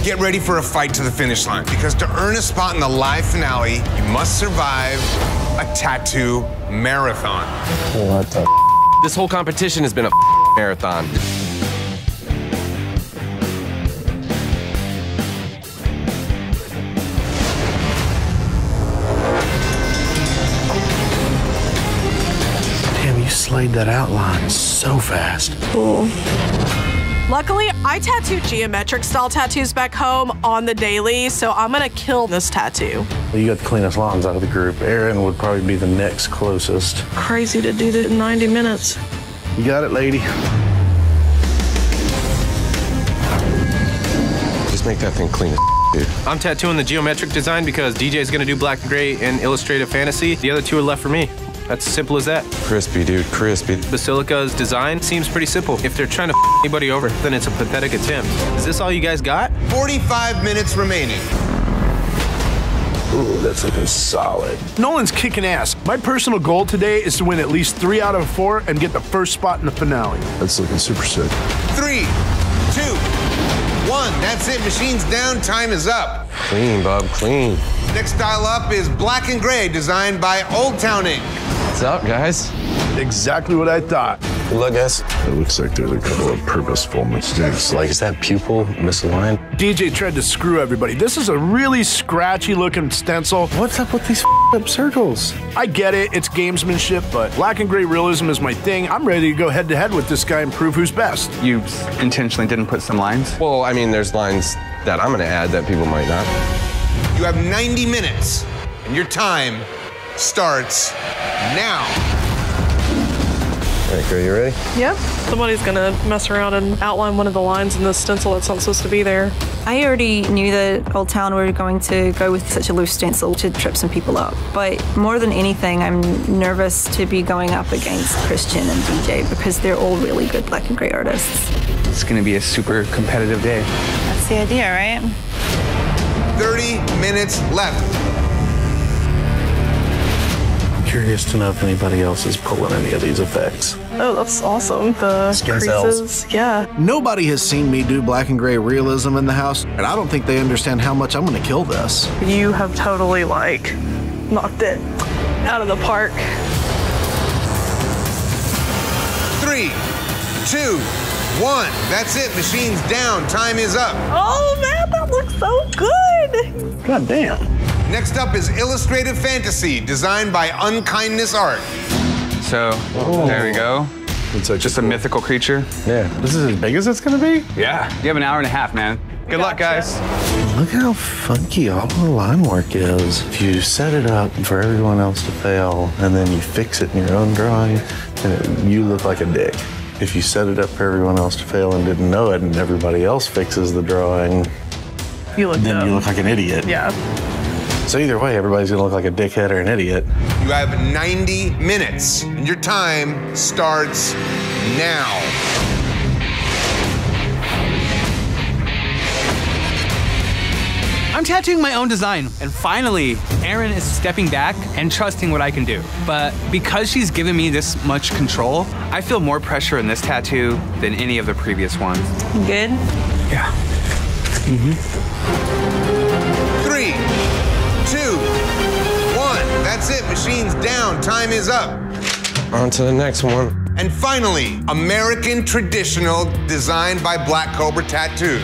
Get ready for a fight to the finish line, because to earn a spot in the live finale, you must survive a tattoo marathon. What the? This whole competition has been a marathon. Damn, you slayed that outline so fast. Cool. Luckily, I tattoo geometric style tattoos back home on the daily, so I'm gonna kill this tattoo. You got the cleanest lines out of the group. Aaron would probably be the next closest. Crazy to do that in 90 minutes. You got it, lady. Just make that thing clean as dude. I'm tattooing the geometric design because DJ's gonna do black and gray and illustrative fantasy. The other two are left for me. That's as simple as that. Crispy, dude, crispy. Basilica's design seems pretty simple. If they're trying to anybody over, then it's a pathetic attempt. Is this all you guys got? 45 minutes remaining. Ooh, that's looking solid. Nolan's kicking ass. My personal goal today is to win at least 3 out of 4 and get the first spot in the finale. That's looking super sick. 3, 2, 1. That's it. Machines down. Time is up. Clean, Bob, clean. Next style up is Black and Gray, designed by Old Town Inc. What's up, guys? Exactly what I thought. Good luck, guys. It looks like there's a couple of purposeful mistakes. Like, is that pupil misaligned? DJ tried to screw everybody. This is a really scratchy looking stencil. What's up with these up circles? I get it, it's gamesmanship, but black and gray realism is my thing. I'm ready to go head to head with this guy and prove who's best. You intentionally didn't put some lines? Well, I mean, there's lines that I'm gonna add that people might not. You have 90 minutes, and your time starts now. Okay, you ready? Yep. Somebody's gonna mess around and outline one of the lines in the stencil that's not supposed to be there. I already knew that Old Town were going to go with such a loose stencil to trip some people up. But more than anything, I'm nervous to be going up against Christian and DJ because they're all really good black and gray artists. It's gonna be a super competitive day. That's the idea, right? 30 minutes left. Curious to know if anybody else is pulling any of these effects. Oh, that's awesome. The Skin creases. cells. Yeah. Nobody has seen me do black and gray realism in the house, and I don't think they understand how much I'm gonna kill this. You have totally, like, knocked it out of the park. 3, 2, 1. That's it. Machines down. Time is up. Oh, man, that looks so good. God damn. Next up is Illustrative Fantasy, designed by Unkindness Art. So, there we go. It's like Just a mythical creature. Yeah. This is as big as it's gonna be? Yeah. You have an hour and a half, man. Good luck, guys. Look how funky all the line work is. If you set it up for everyone else to fail, and then you fix it in your own drawing, then you look like a dick. If you set it up for everyone else to fail and didn't know it, and everybody else fixes the drawing, You look then dumb. you look like an idiot. Yeah. So either way, everybody's gonna look like a dickhead or an idiot. You have 90 minutes, and your time starts now. I'm tattooing my own design, and finally, Erin is stepping back and trusting what I can do. But because she's given me this much control, I feel more pressure in this tattoo than any of the previous ones. Good? Yeah. 3, 2, 1. That's it. Machines down. Time is up. On to the next one. And finally, American Traditional, designed by Black Cobra Tattoos.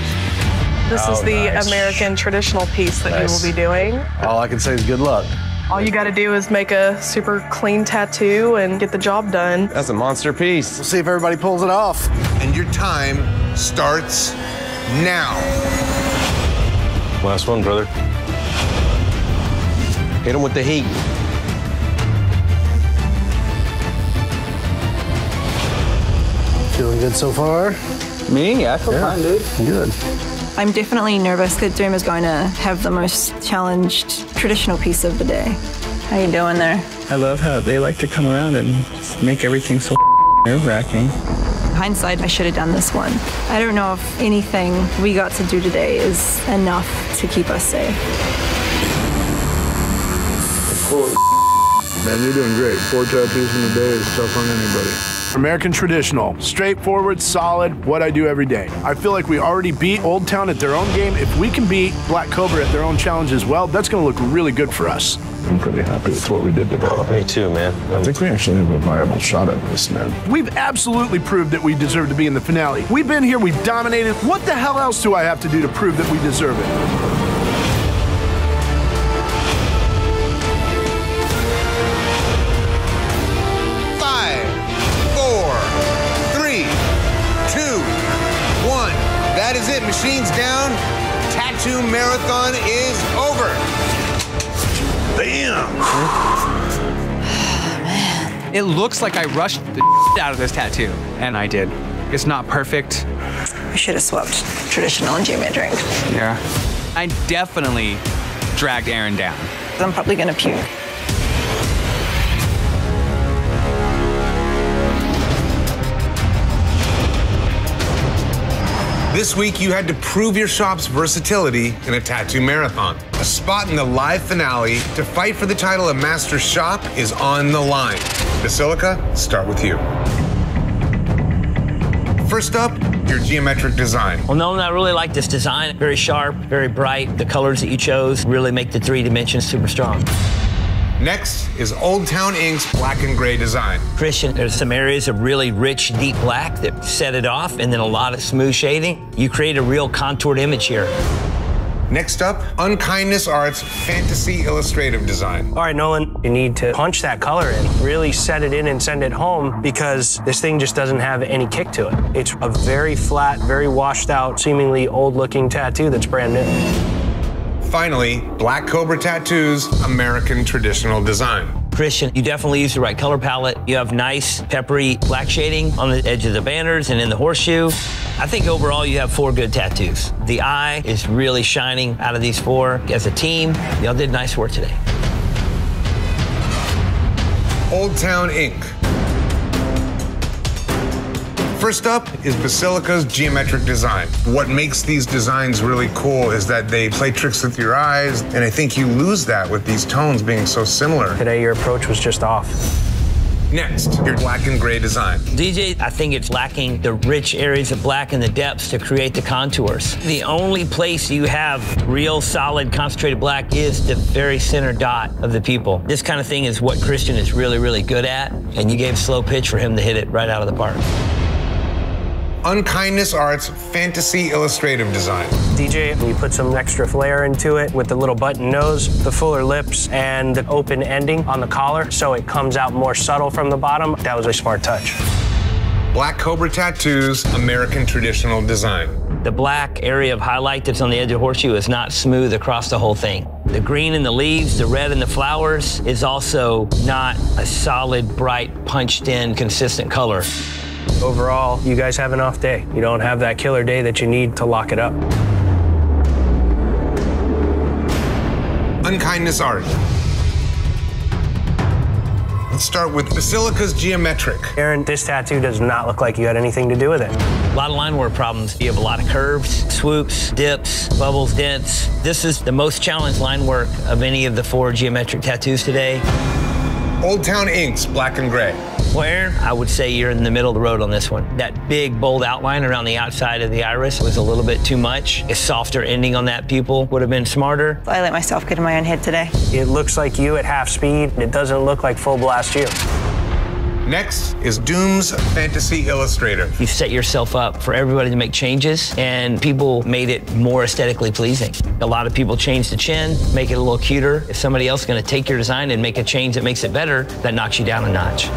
This is the American traditional piece that you will be doing. All I can say is good luck. All you gotta do is make a super clean tattoo and get the job done. That's a monster piece. We'll see if everybody pulls it off. And your time starts now. Last one, brother. Hit him with the heat. Feeling good so far? Me? I feel fine, dude. Good. I'm definitely nervous that Doom is going to have the most challenged traditional piece of the day. How you doing there? I love how they like to come around and make everything so nerve-wracking. Hindsight, I should have done this one. I don't know if anything we got to do today is enough to keep us safe. Man, you're doing great. 4 tattoos in a day is tough on anybody. American Traditional. Straightforward, solid, what I do every day. I feel like we already beat Old Town at their own game. If we can beat Black Cobra at their own challenge as well, that's going to look really good for us. I'm pretty happy with what we did today. Me too, man. I think we actually have a viable shot at this, man. We've absolutely proved that we deserve to be in the finale. We've been here, we've dominated. What the hell else do I have to do to prove that we deserve it? That is it. Machines down. Tattoo marathon is over. Bam! Man. It looks like I rushed the out of this tattoo, and I did. It's not perfect. We should have swapped traditional and geometric. Yeah. I definitely dragged Aaron down. I'm probably gonna puke. This week, you had to prove your shop's versatility in a tattoo marathon. A spot in the live finale to fight for the title of Master Shop is on the line. Basilica, start with you. First up, your geometric design. Well, no, I really like this design. Very sharp, very bright. The colors that you chose really make the 3 dimensions super strong. Next is Old Town Inc.'s black and gray design. Christian, there's some areas of really rich, deep black that set it off, and then a lot of smooth shading. You create a real contoured image here. Next up, Unkindness Art's fantasy illustrative design. All right, Nolan, you need to punch that color in, really set it in and send it home, because this thing just doesn't have any kick to it. It's a very flat, very washed out, seemingly old-looking tattoo that's brand new. Finally, Black Cobra Tattoos, American Traditional Design. Christian, you definitely use the right color palette. You have nice, peppery black shading on the edge of the banners and in the horseshoe. I think overall you have 4 good tattoos. The eye is really shining out of these 4. As a team, y'all did nice work today. Old Town Inc. First up is Basilica's geometric design. What makes these designs really cool is that they play tricks with your eyes, and I think you lose that with these tones being so similar. Today, your approach was just off. Next, your black and gray design. DJ, I think it's lacking the rich areas of black and the depths to create the contours. The only place you have real solid concentrated black is the very center dot of the pupil. This kind of thing is what Christian is really, really good at, and you gave slow pitch for him to hit it right out of the park. Unkindness Art's fantasy illustrative design. DJ, we put some extra flair into it with the little button nose, the fuller lips, and the open ending on the collar, so it comes out more subtle from the bottom. That was a smart touch. Black Cobra Tattoos, American Traditional Design. The black area of highlight that's on the edge of the horseshoe is not smooth across the whole thing. The green in the leaves, the red in the flowers is also not a solid, bright, punched-in, consistent color. Overall, you guys have an off day. You don't have that killer day that you need to lock it up. Unkindness Art. Let's start with Basilica's geometric. Aaron, this tattoo does not look like you had anything to do with it. A lot of line work problems. You have a lot of curves, swoops, dips, bubbles, dents. This is the most challenged line work of any of the 4 geometric tattoos today. Old Town Inc.'s black and gray. Well, Aaron, I would say you're in the middle of the road on this one. That big, bold outline around the outside of the iris was a little bit too much. A softer ending on that pupil would have been smarter. I let myself get in my own head today. It looks like you at half speed. It doesn't look like full blast you. Next is Doom's Fantasy Illustrator. You set yourself up for everybody to make changes, and people made it more aesthetically pleasing. A lot of people changed the chin, make it a little cuter. If somebody else is going to take your design and make a change that makes it better, that knocks you down a notch.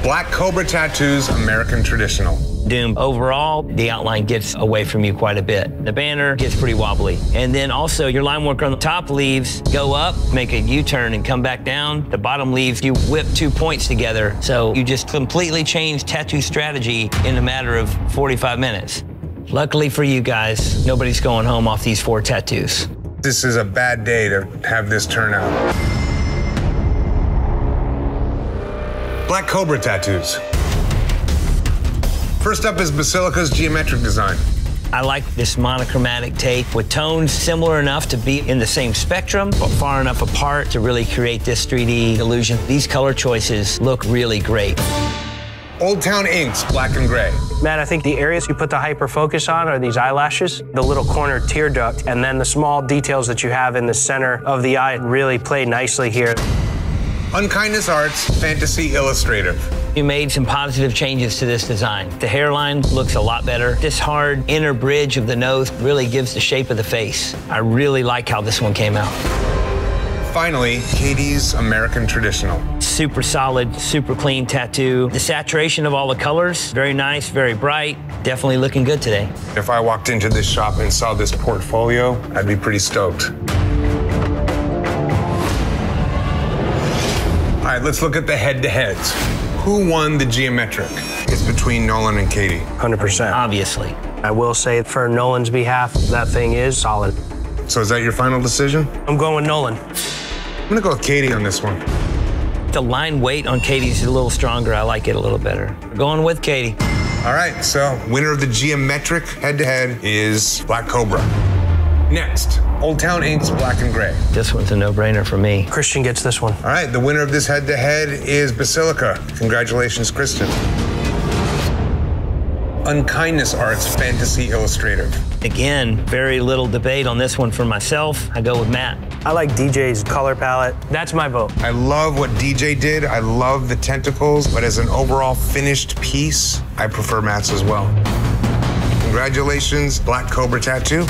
Black Cobra Tattoos, American Traditional. Doom, overall, the outline gets away from you quite a bit. The banner gets pretty wobbly. And then also your line work on the top leaves go up, make a U-turn and come back down. The bottom leaves, you whip 2 points together. So you just completely change tattoo strategy in a matter of 45 minutes. Luckily for you guys, nobody's going home off these 4 tattoos. This is a bad day to have this turn out. Black Cobra Tattoos. First up is Basilica's geometric design. I like this monochromatic take with tones similar enough to be in the same spectrum, but far enough apart to really create this 3D illusion. These color choices look really great. Old Town Inks Black and Gray. Matt, I think the areas you put the hyper focus on are these eyelashes, the little corner tear duct, and then the small details that you have in the center of the eye really play nicely here. Unkindness Arts Fantasy Illustrative. You made some positive changes to this design. The hairline looks a lot better. This hard inner bridge of the nose really gives the shape of the face. I really like how this one came out. Finally, Katie's American Traditional. Super solid, super clean tattoo. The saturation of all the colors, very nice, very bright. Definitely looking good today. If I walked into this shop and saw this portfolio, I'd be pretty stoked. All right, let's look at the head-to-heads. Who won the geometric? It's between Nolan and Katie. 100%. Obviously. I will say for Nolan's behalf, that thing is solid. So is that your final decision? I'm going with Nolan. I'm gonna go with Katie on this one. The line weight on Katie's is a little stronger. I like it a little better. We're going with Katie. All right, so winner of the geometric head-to-head is Black Cobra. Next, Old Town Inks Black and Gray. This one's a no-brainer for me. Christian gets this one. All right, the winner of this head-to-head is Basilica. Congratulations, Kristen. Unkindness Arts Fantasy Illustrative. Again, very little debate on this one for myself. I go with Matt. I like DJ's color palette. That's my vote. I love what DJ did. I love the tentacles, but as an overall finished piece, I prefer Matt's as well. Congratulations, Black Cobra Tattoo.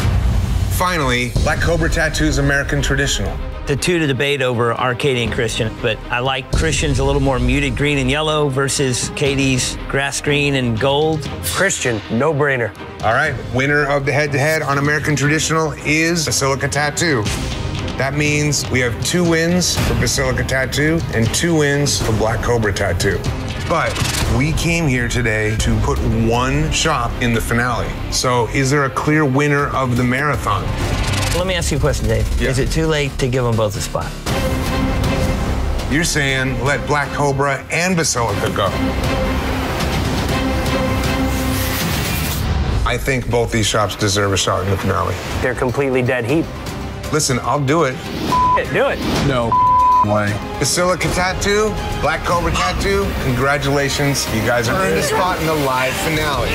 Finally, Black Cobra Tattoo's American Traditional. The two to debate over are Katie and Christian, but I like Christian's a little more muted green and yellow versus Katie's grass green and gold. Christian, no-brainer. All right, winner of the head-to-head on American Traditional is Basilica Tattoo. That means we have 2 wins for Basilica Tattoo and 2 wins for Black Cobra Tattoo. But we came here today to put one shop in the finale. So is there a clear winner of the marathon? Let me ask you a question, Dave. Yeah. Is it too late to give them both a spot? You're saying let Black Cobra and Basilica go. I think both these shops deserve a shot in the finale. They're completely dead heat. Listen, I'll do it. Do it. No way. Basilica Tattoo, Black Cobra Tattoo, congratulations. You guys are earned a spot in the live finale.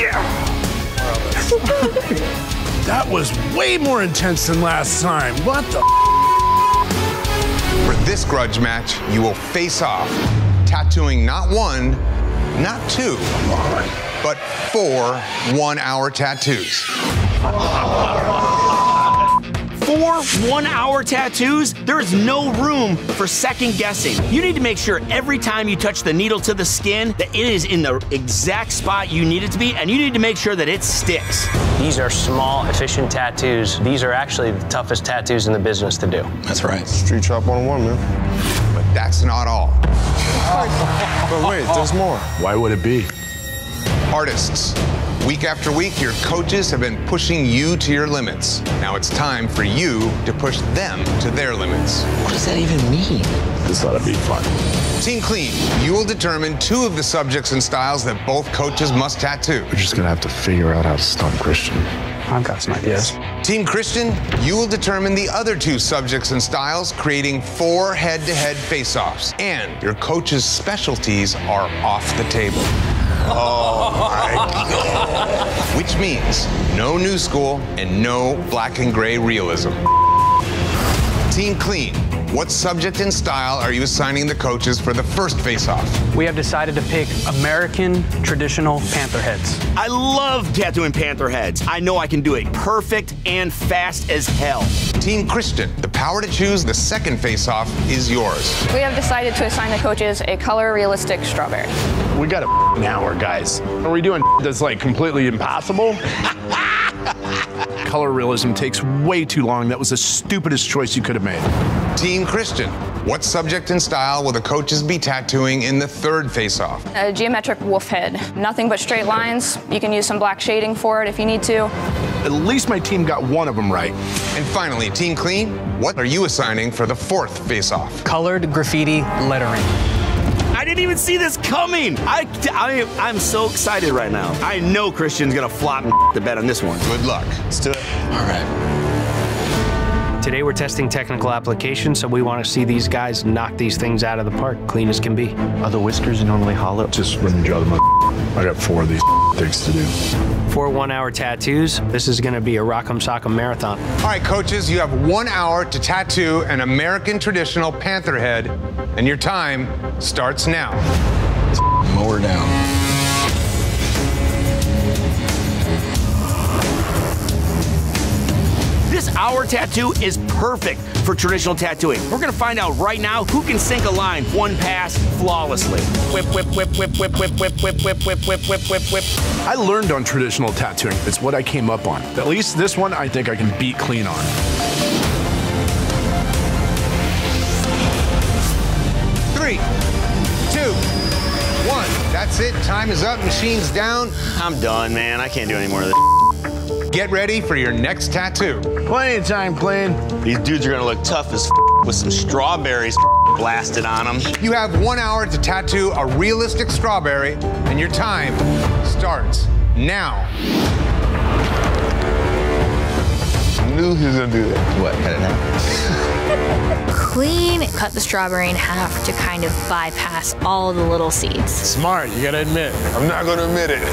That was way more intense than last time. What the? For this grudge match, you will face off, tattooing not 1, not 2, but 4 one-hour tattoos. 4 one-hour tattoos? There is no room for second guessing. You need to make sure every time you touch the needle to the skin that it is in the exact spot you need it to be, and you need to make sure that it sticks. These are small, efficient tattoos. These are actually the toughest tattoos in the business to do. That's right. Street Shop 101, man. But that's not all. But wait, there's more. Why would it be? Artists, week after week, your coaches have been pushing you to your limits. Now it's time for you to push them to their limits. What does that even mean? This ought to be fun. Team Clean, you will determine 2 of the subjects and styles that both coaches must tattoo. We're just gonna have to figure out how to stump Christian. I've got some ideas. Team Christian, you will determine the other 2 subjects and styles, creating 4 head-to-head face-offs. And your coach's specialties are off the table. Oh my God. Which means no new school and no black and gray realism. Team Clean, what subject and style are you assigning the coaches for the first face-off? We have decided to pick American traditional panther heads. I love tattooing panther heads. I know I can do it perfect and fast as hell. Team Christian, the power to choose the second face-off is yours. We have decided to assign the coaches a color realistic strawberry. We got an hour, guys. Are we doing that's like completely impossible? Color realism takes way too long. That was the stupidest choice you could have made. Team Christian, what subject and style will the coaches be tattooing in the third face-off? A geometric wolf head. Nothing but straight lines. You can use some black shading for it if you need to. At least my team got one of them right. And finally, Team Clean, what are you assigning for the fourth face-off? Colored graffiti lettering. I didn't even see this coming. I'm so excited right now. I know Christian's gonna flop the bet on this one. Good luck. Let's do it. All right. Today we're testing technical application, so we want to see these guys knock these things out of the park, clean as can be. Are the whiskers normally hollow? Just rim the other I got 4 of these things to do. 4 1-hour tattoos. This is going to be a Rock'em Sock'em marathon. All right, coaches, you have 1 hour to tattoo an American traditional panther head, and your time starts now. Let's mow her down. This hour tattoo is perfect for traditional tattooing. We're gonna find out right now who can sink a line one pass flawlessly. Whip, whip, whip, whip, whip, whip, whip, whip, whip, whip, whip, whip, whip, whip. I learned on traditional tattooing. It's what I came up on. At least this one, I think I can beat clean on. Three, 2, 1. That's it. Time is up. Machine's down. I'm done, man. I can't do any more of this. Get ready for your next tattoo. Plenty of time, Clean. These dudes are gonna look tough as with some strawberries blasted on them. You have 1 hour to tattoo a realistic strawberry, and your time starts now. I knew he was gonna do that. What, cut it now? Clean, cut the strawberry in half to kind of bypass all the little seeds. Smart, you gotta admit. I'm not gonna admit it.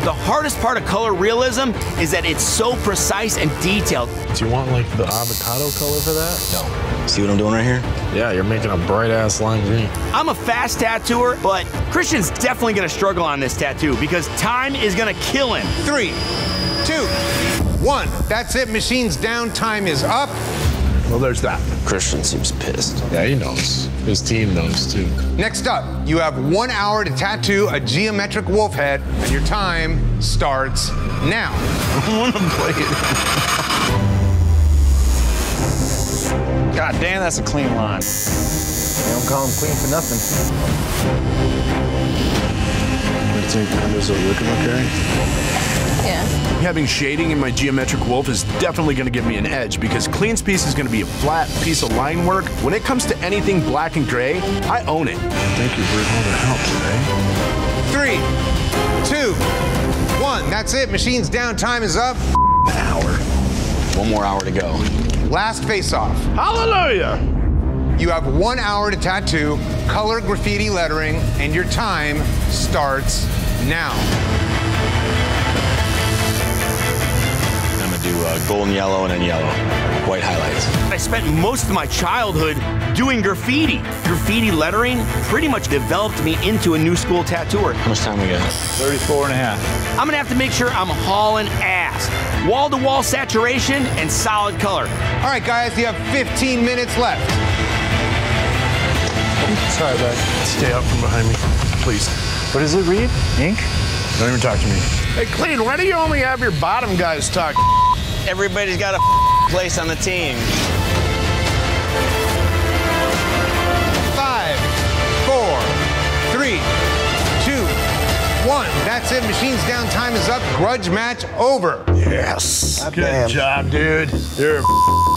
The hardest part of color realism is that it's so precise and detailed. Do you want like the avocado color for that? No. See what I'm doing right here? Yeah, you're making a bright ass lime green. I'm a fast tattooer, but Christian's definitely gonna struggle on this tattoo because time is gonna kill him. 3, 2, 1. That's it. Machine's down. Time is up. Well, there's that. Christian seems pissed. Yeah, he knows. His team knows too. Next up, you have 1 hour to tattoo a geometric wolf head, and your time starts now. I want to play it. God damn, that's a clean line. They don't call him clean for nothing. I think does it looking okay? Yeah. Having shading in my geometric wolf is definitely going to give me an edge because Clean's piece is going to be a flat piece of line work. When it comes to anything black and gray, I own it. Thank you for all the help today. 3, 2, 1. That's it. Machine's down. Time is up. An hour. 1 more hour to go. Last face-off. Hallelujah! You have 1 hour to tattoo color graffiti lettering, and your time starts now. I'm gonna do golden yellow and then yellow. White highlights. I spent most of my childhood doing graffiti. Graffiti lettering pretty much developed me into a new school tattooer. How much time we got? 34 and a half. I'm gonna have to make sure I'm hauling ass. Wall-to-wall saturation and solid color. All right, guys, you have 15 minutes left. Sorry, bud. Stay out from behind me, please. What does it read? Ink? Don't even talk to me. Hey, Clean, why do you only have your bottom guys talk? Everybody's got a place on the team. 5, 4, 3, 2, 1. That's it. Machine's down. Time is up. Grudge match over. Yes. Good job, dude. You're a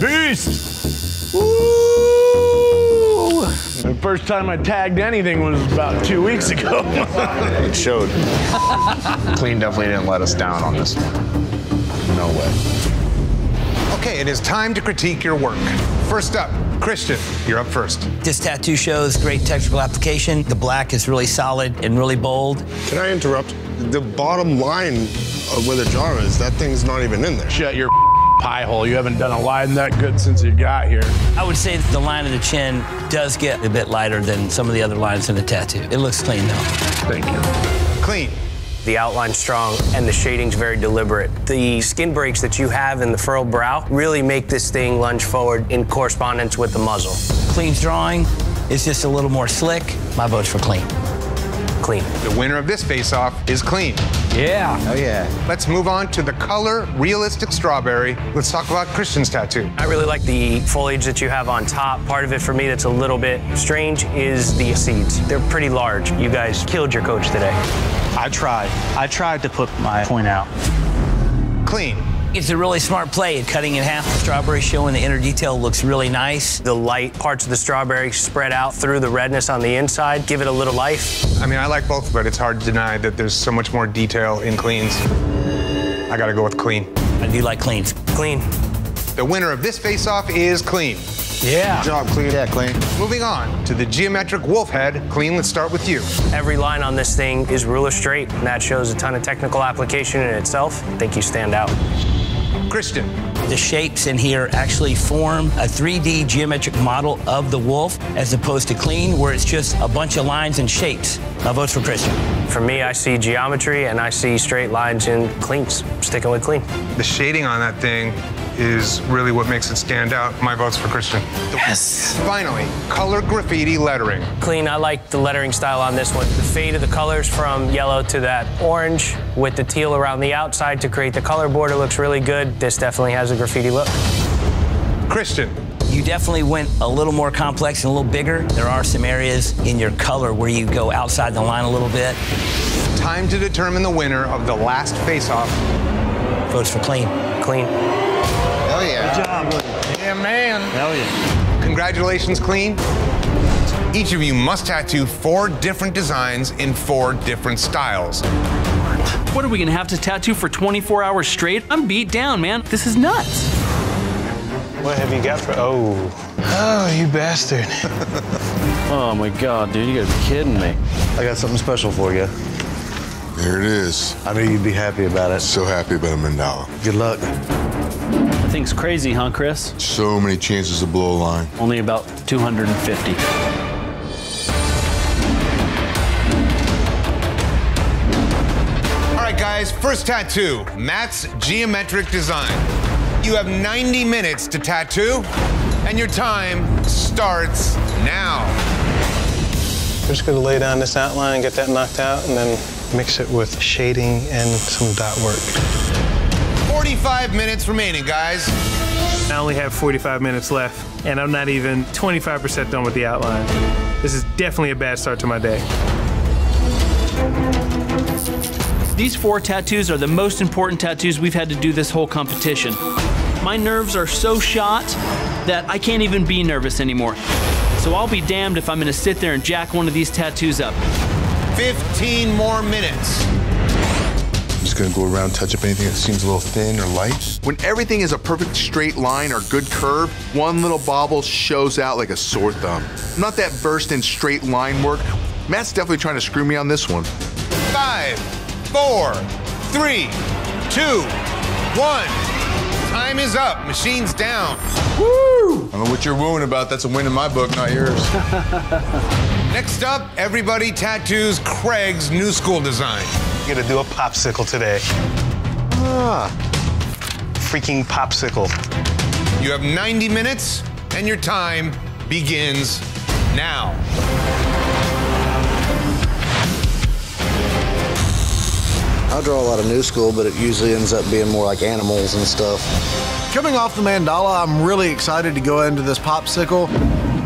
beast. Woo! The first time I tagged anything was about 2 weeks ago. It showed. Clean definitely didn't let us down on this one. No way. Okay, it is time to critique your work. First up, Christian, you're up first. This tattoo shows great technical application. The black is really solid and really bold. Can I interrupt? The bottom line of where the jar is, that thing's not even in there. Shut your pie hole. You haven't done a line that good since you got here. I would say that the line of the chin does get a bit lighter than some of the other lines in the tattoo. It looks clean though. Thank you. Clean. The outline's strong and the shading's very deliberate. The skin breaks that you have in the furrowed brow really make this thing lunge forward in correspondence with the muzzle. Clean's drawing is just a little more slick. My vote's for clean. Clean. The winner of this face-off is Clean. Yeah. Oh, yeah. Let's move on to the color realistic strawberry. Let's talk about Christian's tattoo. I really like the foliage that you have on top. Part of it for me that's a little bit strange is the seeds. They're pretty large. You guys killed your coach today. I tried to put my point out. Clean. It's a really smart play. Cutting in half the strawberry, showing the inner detail looks really nice. The light parts of the strawberry spread out through the redness on the inside, give it a little life. I mean, I like both, but it's hard to deny that there's so much more detail in Clean's. I gotta go with clean. I do like cleans. Clean. The winner of this face-off is clean. Yeah. Good job, clean. Yeah, clean. Moving on to the geometric wolf head. Clean, let's start with you. Every line on this thing is ruler straight, and that shows a ton of technical application in itself. I think you stand out. Christian. The shapes in here actually form a 3D geometric model of the wolf, as opposed to clean, where it's just a bunch of lines and shapes. My vote's for Christian. For me, I see geometry and I see straight lines in cleans. Sticking with clean. The shading on that thing is really what makes it stand out. My vote's for Christian. Yes. Finally, color graffiti lettering. Clean, I like the lettering style on this one. The fade of the colors from yellow to that orange with the teal around the outside to create the color border looks really good. This definitely has a graffiti look. Christian. You definitely went a little more complex and a little bigger. There are some areas in your color where you go outside the line a little bit. Time to determine the winner of the last face-off. Votes for clean. Clean. Hell yeah. Good job. Yeah, man. Hell yeah. Congratulations, Clean. Each of you must tattoo 4 different designs in 4 different styles. What are we gonna have to tattoo for 24 hours straight? I'm beat down, man. This is nuts. What have you got for, oh, you bastard. Oh my God, dude, you gotta be kidding me. I got something special for you. There it is. I knew you'd be happy about it. So happy about a mandala. Good luck. That thing's crazy, huh, Chris? So many chances to blow a line. Only about 250. All right, guys, first tattoo, Matt's geometric design. You have 90 minutes to tattoo, and your time starts now. We're just gonna lay down this outline, get that knocked out, and then mix it with shading and some dot work. 45 minutes remaining, guys. I only have 45 minutes left, and I'm not even 25% done with the outline. This is definitely a bad start to my day. These 4 tattoos are the most important tattoos we've had to do this whole competition. My nerves are so shot that I can't even be nervous anymore. So I'll be damned if I'm gonna sit there and jack one of these tattoos up. 15 more minutes. I'm just gonna go around, touch up anything that seems a little thin or light. When everything is a perfect straight line or good curve, one little bobble shows out like a sore thumb. Not that burst in straight line work. Matt's definitely trying to screw me on this one. 5, 4, 3, 2, 1. Time is up. Machine's down. Woo! I don't know what you're wooing about. That's a win in my book, not yours. Next up, everybody tattoos Craig's new school design. I'm gonna do a popsicle today. Freaking popsicle. You have 90 minutes, and your time begins now. I draw a lot of new school, but it usually ends up being more like animals and stuff. Coming off the mandala, I'm really excited to go into this popsicle.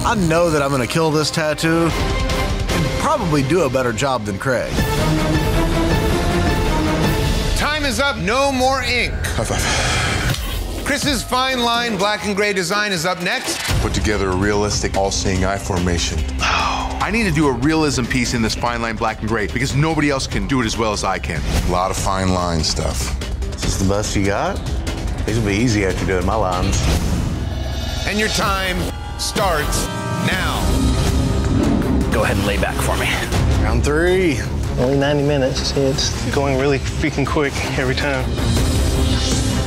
I know that I'm gonna kill this tattoo and probably do a better job than Craig. Time is up, no more ink. High five. Chris's fine line black and gray design is up next. Put together a realistic all-seeing eye formation. I need to do a realism piece in this fine line black and gray because nobody else can do it as well as I can. A lot of fine line stuff. Is this the best you got? These will be easy after doing my lines. And your time starts now. Go ahead and lay back for me. Round 3. Only 90 minutes. See, it's going really freaking quick every time.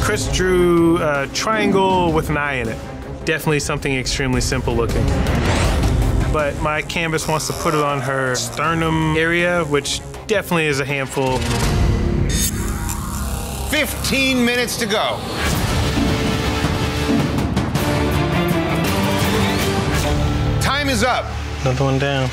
Chris drew a triangle with an eye in it. Definitely something extremely simple looking. But my canvas wants to put it on her sternum area, which definitely is a handful. 15 minutes to go. Time is up. Another one down.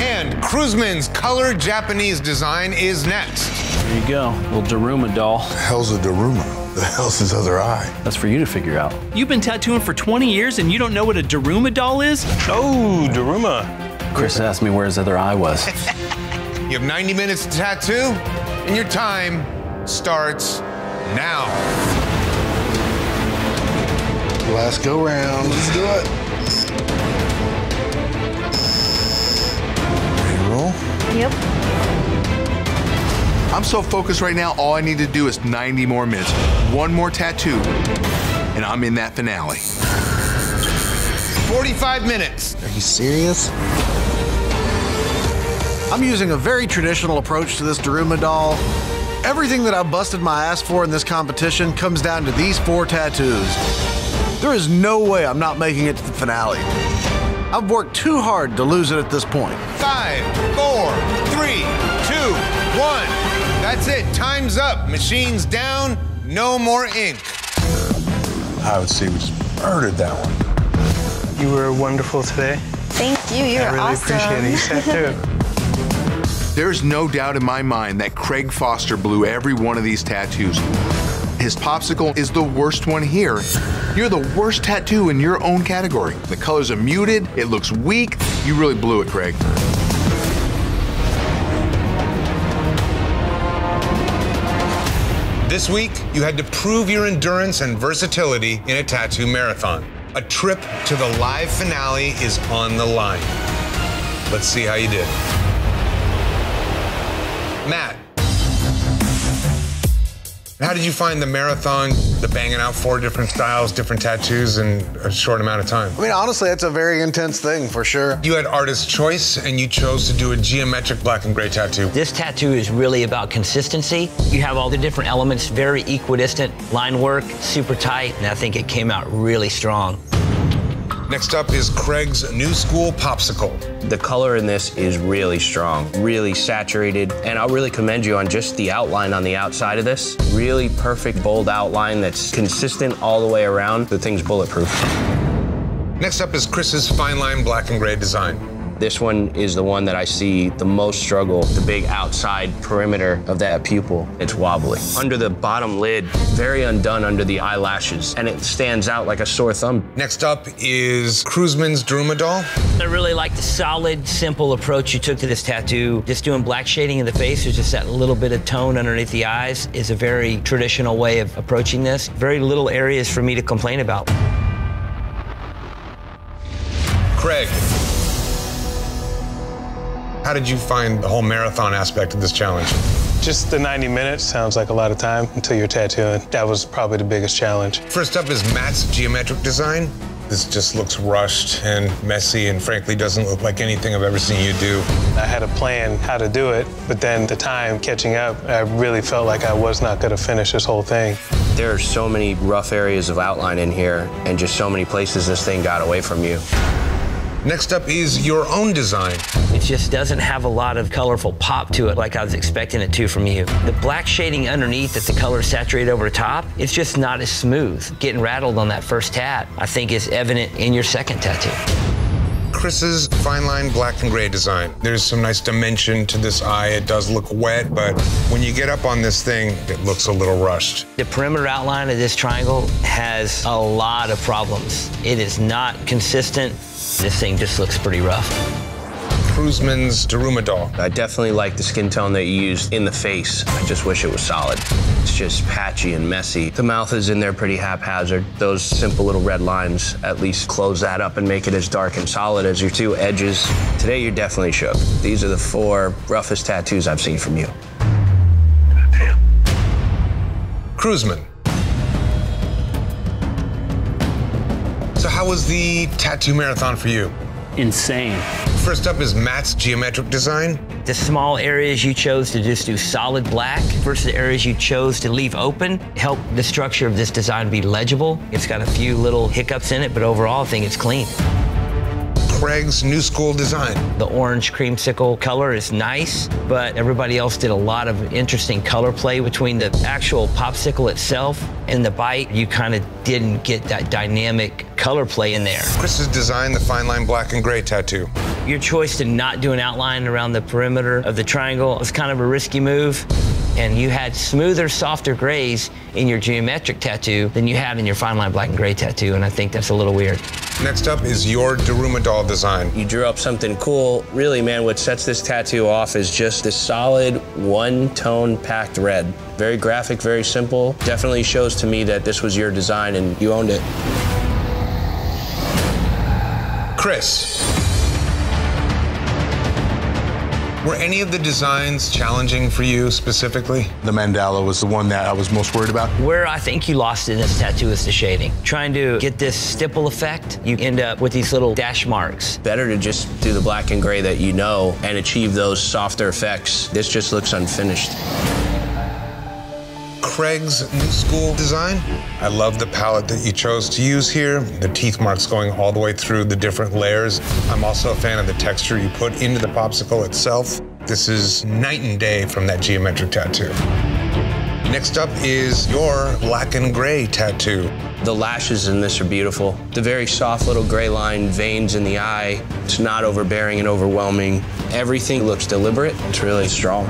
And Cruzman's color Japanese design is next. There you go, little Daruma doll. The hell's a Daruma? The hell's his other eye? That's for you to figure out. You've been tattooing for 20 years and you don't know what a Daruma doll is? Oh, Daruma. Chris asked me where his other eye was. You have 90 minutes to tattoo, and your time starts now. Last go round. Let's do it. Ready to roll? Yep. I'm so focused right now, all I need to do is 90 more minutes. One more tattoo, and I'm in that finale. 45 minutes. Are you serious? I'm using a very traditional approach to this Daruma doll. Everything that I've busted my ass for in this competition comes down to these 4 tattoos. There is no way I'm not making it to the finale. I've worked too hard to lose it at this point. 5, 4, 3, 2, 1. That's it. Time's up. Machine's down. No more ink. I would say we just murdered that one. You were wonderful today. Thank you. You were awesome. I really appreciate it. You said too. There's no doubt in my mind that Craig Foster blew every one of these tattoos. His popsicle is the worst one here. You're the worst tattoo in your own category. The colors are muted, it looks weak. You really blew it, Craig. This week, you had to prove your endurance and versatility in a tattoo marathon. A trip to the live finale is on the line. Let's see how you did. Matt, how did you find the marathon, the banging out 4 different styles, different tattoos in a short amount of time? I mean, honestly, it's a very intense thing, for sure. You had artist choice, and you chose to do a geometric black and gray tattoo. This tattoo is really about consistency. You have all the different elements, very equidistant, line work, super tight, and I think it came out really strong. Next up is Craig's new school popsicle. The color in this is really strong, really saturated, and I'll really commend you on just the outline on the outside of this. Really perfect, bold outline that's consistent all the way around. The thing's bulletproof. Next up is Chris's fine line black and gray design. This one is the one that I see the most struggle, the big outside perimeter of that pupil. It's wobbly. Under the bottom lid, very undone under the eyelashes, and it stands out like a sore thumb. Next up is Cruzman's Daruma doll. I really like the solid, simple approach you took to this tattoo. Just doing black shading in the face, there's just that little bit of tone underneath the eyes is a very traditional way of approaching this. Very little areas for me to complain about. Craig, how did you find the whole marathon aspect of this challenge? Just the 90 minutes sounds like a lot of time until you're tattooing. That was probably the biggest challenge. First up is Matt's geometric design. This just looks rushed and messy and frankly doesn't look like anything I've ever seen you do. I had a plan how to do it, but then the time catching up, I really felt like I was not gonna finish this whole thing. There are so many rough areas of outline in here and just so many places this thing got away from you. Next up is your own design. It just doesn't have a lot of colorful pop to it like I was expecting it to from you. The black shading underneath that the color saturated over top, it's just not as smooth. Getting rattled on that first tat, I think is evident in your second tattoo. Chris's fine line black and gray design. There's some nice dimension to this eye. It does look wet, but when you get up on this thing, it looks a little rushed. The perimeter outline of this triangle has a lot of problems. It is not consistent. This thing just looks pretty rough. Cruzman's Daruma doll. I definitely like the skin tone that you used in the face. I just wish it was solid. It's just patchy and messy. The mouth is in there pretty haphazard. Those simple little red lines at least close that up and make it as dark and solid as your 2 edges. Today you're definitely shook. These are the 4 roughest tattoos I've seen from you. Damn. Cruzman. So how was the tattoo marathon for you? Insane. First up is Matt's geometric design. The small areas you chose to just do solid black versus the areas you chose to leave open help the structure of this design be legible. It's got a few little hiccups in it, but overall I think it's clean. Craig's new school design. The orange creamsicle color is nice, but everybody else did a lot of interesting color play between the actual popsicle itself and the bite. You kind of didn't get that dynamic color play in there. Chris has designed the fine line black and gray tattoo. Your choice to not do an outline around the perimeter of the triangle was kind of a risky move. And you had smoother, softer grays in your geometric tattoo than you had in your fine line black and gray tattoo, and I think that's a little weird. Next up is your Daruma doll design. You drew up something cool. Really, man, what sets this tattoo off is just this solid one-tone packed red. Very graphic, very simple. Definitely shows to me that this was your design and you owned it. Chris. Were any of the designs challenging for you specifically? The mandala was the one that I was most worried about. Where I think you lost in this tattoo is the shading. Trying to get this stipple effect, you end up with these little dash marks. Better to just do the black and gray that you know and achieve those softer effects. This just looks unfinished. Craig's new school design. I love the palette that you chose to use here. The teeth marks going all the way through the different layers. I'm also a fan of the texture you put into the popsicle itself. This is night and day from that geometric tattoo. Next up is your black and gray tattoo. The lashes in this are beautiful. The very soft little gray line veins in the eye. It's not overbearing and overwhelming. Everything looks deliberate. It's really strong.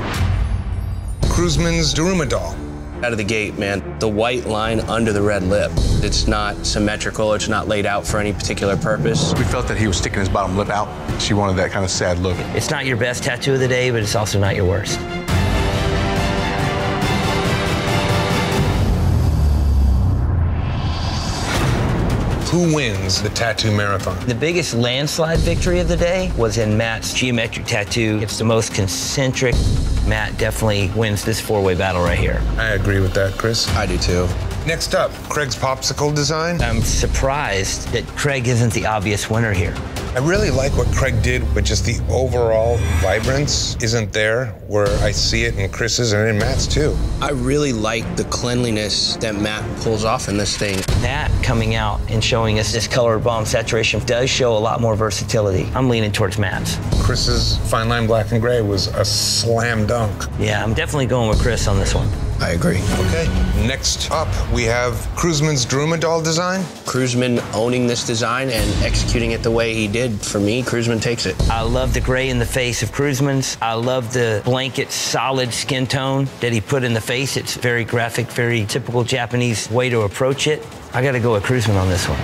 Kruzman's Durumadol. Out of the gate, man, the white line under the red lip. It's not symmetrical, it's not laid out for any particular purpose. We felt that he was sticking his bottom lip out. She wanted that kind of sad look. It's not your best tattoo of the day, but it's also not your worst. Who wins the tattoo marathon? The biggest landslide victory of the day was in Matt's geometric tattoo. It's the most concentric. Matt definitely wins this four-way battle right here. I agree with that, Chris. I do too. Next up, Craig's popsicle design. I'm surprised that Craig isn't the obvious winner here. I really like what Craig did, but just the overall vibrance isn't there where I see it in Chris's and in Matt's too. I really like the cleanliness that Matt pulls off in this thing. Matt coming out and showing us this color bomb saturation does show a lot more versatility. I'm leaning towards Matt's. Chris's fine line black and gray was a slam dunk. Yeah, I'm definitely going with Chris on this one. I agree. Okay, next up we have Kruzman's Durumadol design. Kruzman owning this design and executing it the way he did. For me, Kruzman takes it. I love the gray in the face of Kruzman's. I love the blanket solid skin tone that he put in the face. It's very graphic, very typical Japanese way to approach it. I gotta go with Kruzman on this one.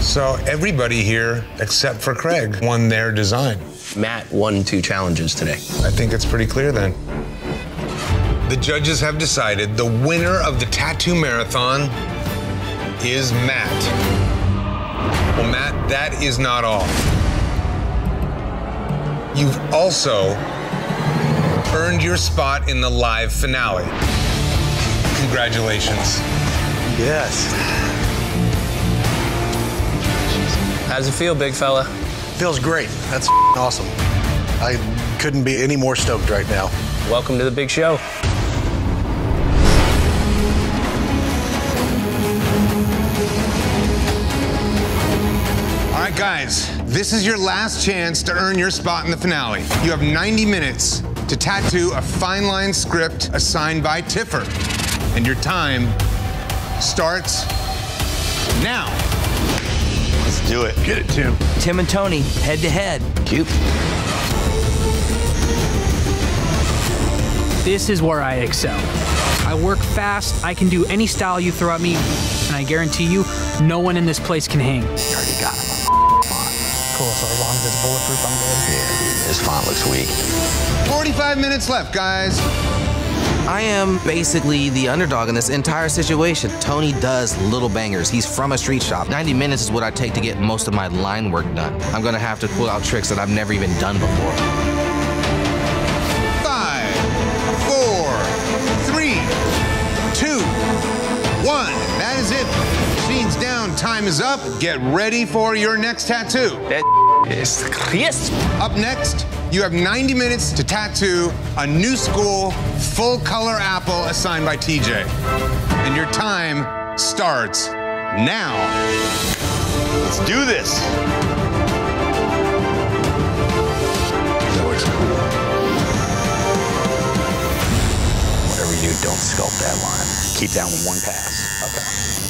So everybody here, except for Craig, won their design. Matt won 2 challenges today. I think it's pretty clear then. The judges have decided the winner of the tattoo marathon is Matt. Well, Matt, that is not all. You've also earned your spot in the live finale. Congratulations. Yes. How's it feel, big fella? Feels great. That's awesome. I couldn't be any more stoked right now. Welcome to the big show. All right, guys, this is your last chance to earn your spot in the finale. You have 90 minutes to tattoo a fine line script assigned by Tiffer. And your time starts now. Let's do it. Get it, Tim. Tim and Tony, head to head. Cute. This is where I excel. I work fast, I can do any style you throw at me, and I guarantee you, no one in this place can hang. You already got him. Cool, so as long as it's bulletproof, I'm good. Yeah, this font looks weak. 45 minutes left, guys. I am basically the underdog in this entire situation. Tony does little bangers. He's from a street shop. 90 minutes is what I take to get most of my line work done. I'm gonna have to pull out tricks that I've never even done before. 5, 4, 3, 2, 1. That is it. Machine's down, time is up. Get ready for your next tattoo. That is crisp. Up next, you have 90 minutes to tattoo a new school full color apple assigned by TJ. And your time starts now. Let's do this. That looks cool. Whatever you do, don't sculpt that line. Keep that one pass. Okay.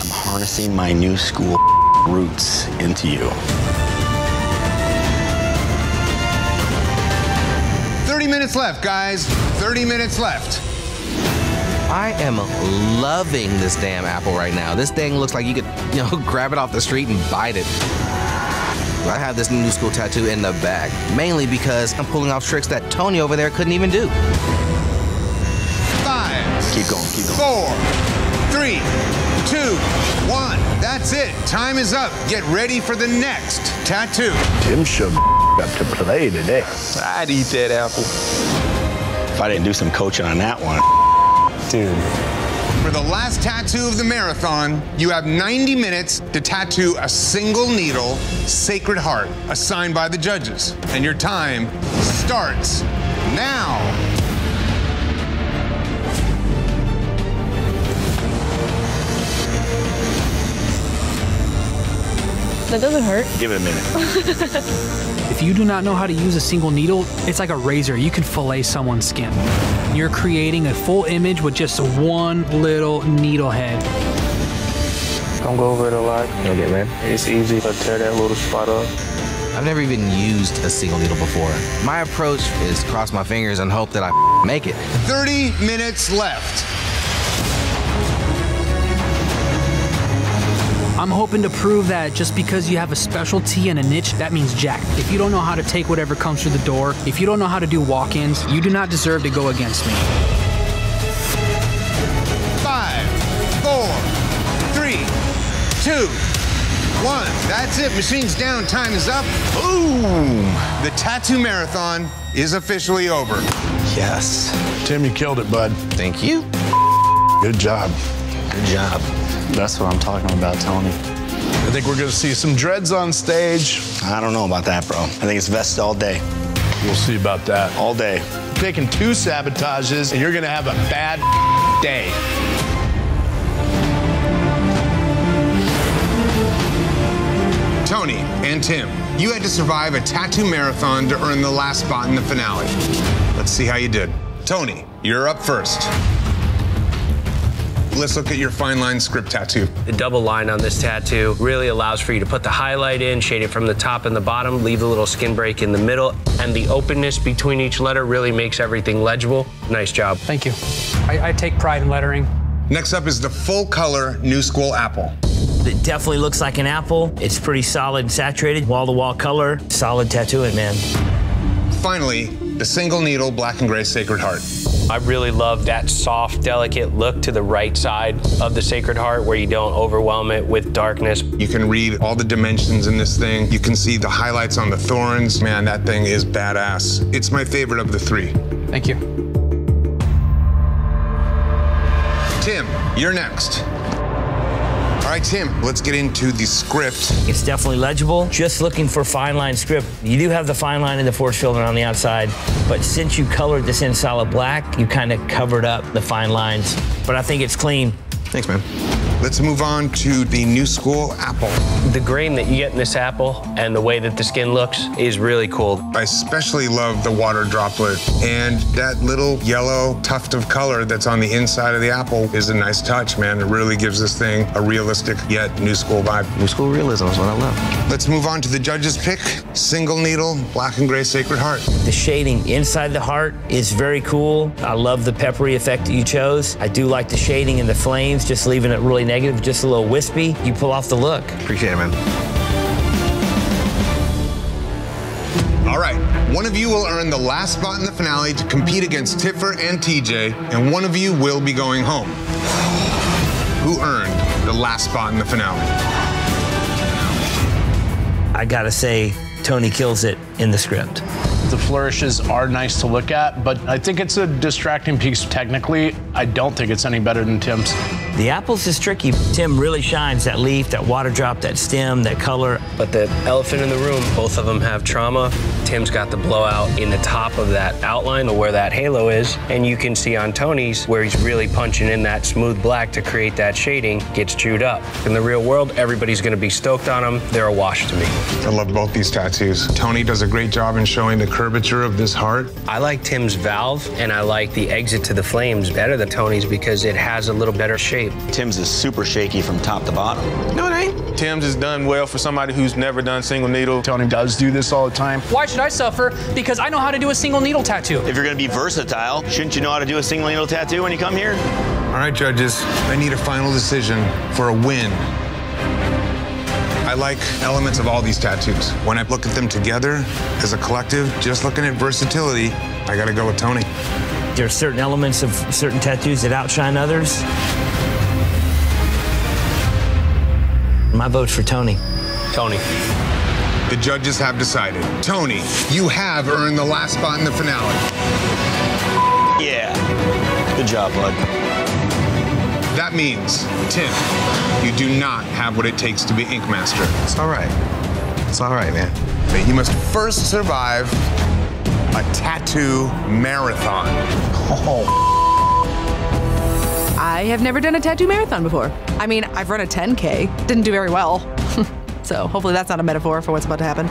I'm harnessing my new school roots into you. 30 minutes left, guys. 30 minutes left. I am loving this damn apple right now. This thing looks like you could, grab it off the street and bite it. I have this new school tattoo in the bag, mainly because I'm pulling off tricks that Tony over there couldn't even do. 5, keep going, keep going. 4, 3, 2, 1. That's it. Time is up. Get ready for the next tattoo. Tim should up to play today. I'd eat that apple. If I didn't do some coaching on that one. Dude. For the last tattoo of the marathon, you have 90 minutes to tattoo a single needle, Sacred Heart, assigned by the judges. And your time starts now. That doesn't hurt. Give it a minute. If you do not know how to use a single needle, it's like a razor. You can fillet someone's skin. You're creating a full image with just one little needle head. Don't go over it a lot. Okay, man. It's easy to tear that little spot up. I've never even used a single needle before. My approach is cross my fingers and hope that I make it. 30 minutes left. I'm hoping to prove that just because you have a specialty and a niche, that means jack. If you don't know how to take whatever comes through the door, if you don't know how to do walk-ins, you do not deserve to go against me. 5, 4, 3, 2, 1. That's it. Machine's down. Time is up. Boom! The tattoo marathon is officially over. Yes. Tim, you killed it, bud. Thank you. Good job. Good job. That's what I'm talking about, Tony. I think we're going to see some dreads on stage. I don't know about that, bro. I think it's vest all day. We'll see about that. All day. Taking 2 sabotages, and you're going to have a bad day. Tony and Tim, you had to survive a tattoo marathon to earn the last spot in the finale. Let's see how you did. Tony, you're up first. Let's look at your fine line script tattoo. The double line on this tattoo really allows for you to put the highlight in, shade it from the top and the bottom, leave the little skin break in the middle, and the openness between each letter really makes everything legible. Nice job. Thank you. I take pride in lettering. Next up is the full color New School apple. It definitely looks like an apple. It's pretty solid and saturated, wall-to-wall color. Solid tattooing, man. Finally, the single needle black and gray Sacred Heart. I really love that soft, delicate look to the right side of the Sacred Heart where you don't overwhelm it with darkness. You can read all the dimensions in this thing. You can see the highlights on the thorns. Man, that thing is badass. It's my favorite of the 3. Thank you. Tim, you're next. All right, Tim, let's get into the script. It's definitely legible. Just looking for fine line script. You do have the fine line and the force filter on the outside, but since you colored this in solid black, you kind of covered up the fine lines. But I think it's clean. Thanks, man. Let's move on to the New School apple. The grain that you get in this apple and the way that the skin looks is really cool. I especially love the water droplet, and that little yellow tuft of color that's on the inside of the apple is a nice touch, man. It really gives this thing a realistic yet New School vibe. New School realism is what I love. Let's move on to the judges' pick. Single needle, black and gray Sacred Heart. The shading inside the heart is very cool. I love the peppery effect that you chose. I do like the shading and the flames, just leaving it really negative, just a little wispy. You pull off the look. Appreciate it, man. All right, one of you will earn the last spot in the finale to compete against Tiffer and TJ, and one of you will be going home. Who earned the last spot in the finale? I gotta say, Tony kills it in the script. The flourishes are nice to look at, but I think it's a distracting piece technically. I don't think it's any better than Tim's. The apples is tricky. Tim really shines that leaf, that water drop, that stem, that color. But the elephant in the room, both of them have trauma. Tim's got the blowout in the top of that outline of where that halo is. And you can see on Tony's where he's really punching in that smooth black to create that shading, gets chewed up. In the real world, everybody's gonna be stoked on them. They're a wash to me. I love both these tattoos. Tony does a great job in showing the curvature of this heart. I like Tim's valve, and I like the exit to the flames better than Tony's because it has a little better shape. Tim's is super shaky from top to bottom. No, it ain't. Tim's is done well for somebody who's never done single needle. Tony does do this all the time. Why should I suffer? Because I know how to do a single needle tattoo. If you're gonna be versatile, shouldn't you know how to do a single needle tattoo when you come here? All right, judges, I need a final decision for a win. I like elements of all these tattoos. When I look at them together as a collective, just looking at versatility, I gotta go with Tony. There are certain elements of certain tattoos that outshine others. My vote's for Tony. Tony. The judges have decided. Tony, you have earned the last spot in the finale. Yeah. Good job, bud. That means, Tim, you do not have what it takes to be Ink Master. It's all right. It's all right, man. But you must first survive a tattoo marathon. I have never done a tattoo marathon before. I mean, I've run a 10K. Didn't do very well. So hopefully that's not a metaphor for what's about to happen.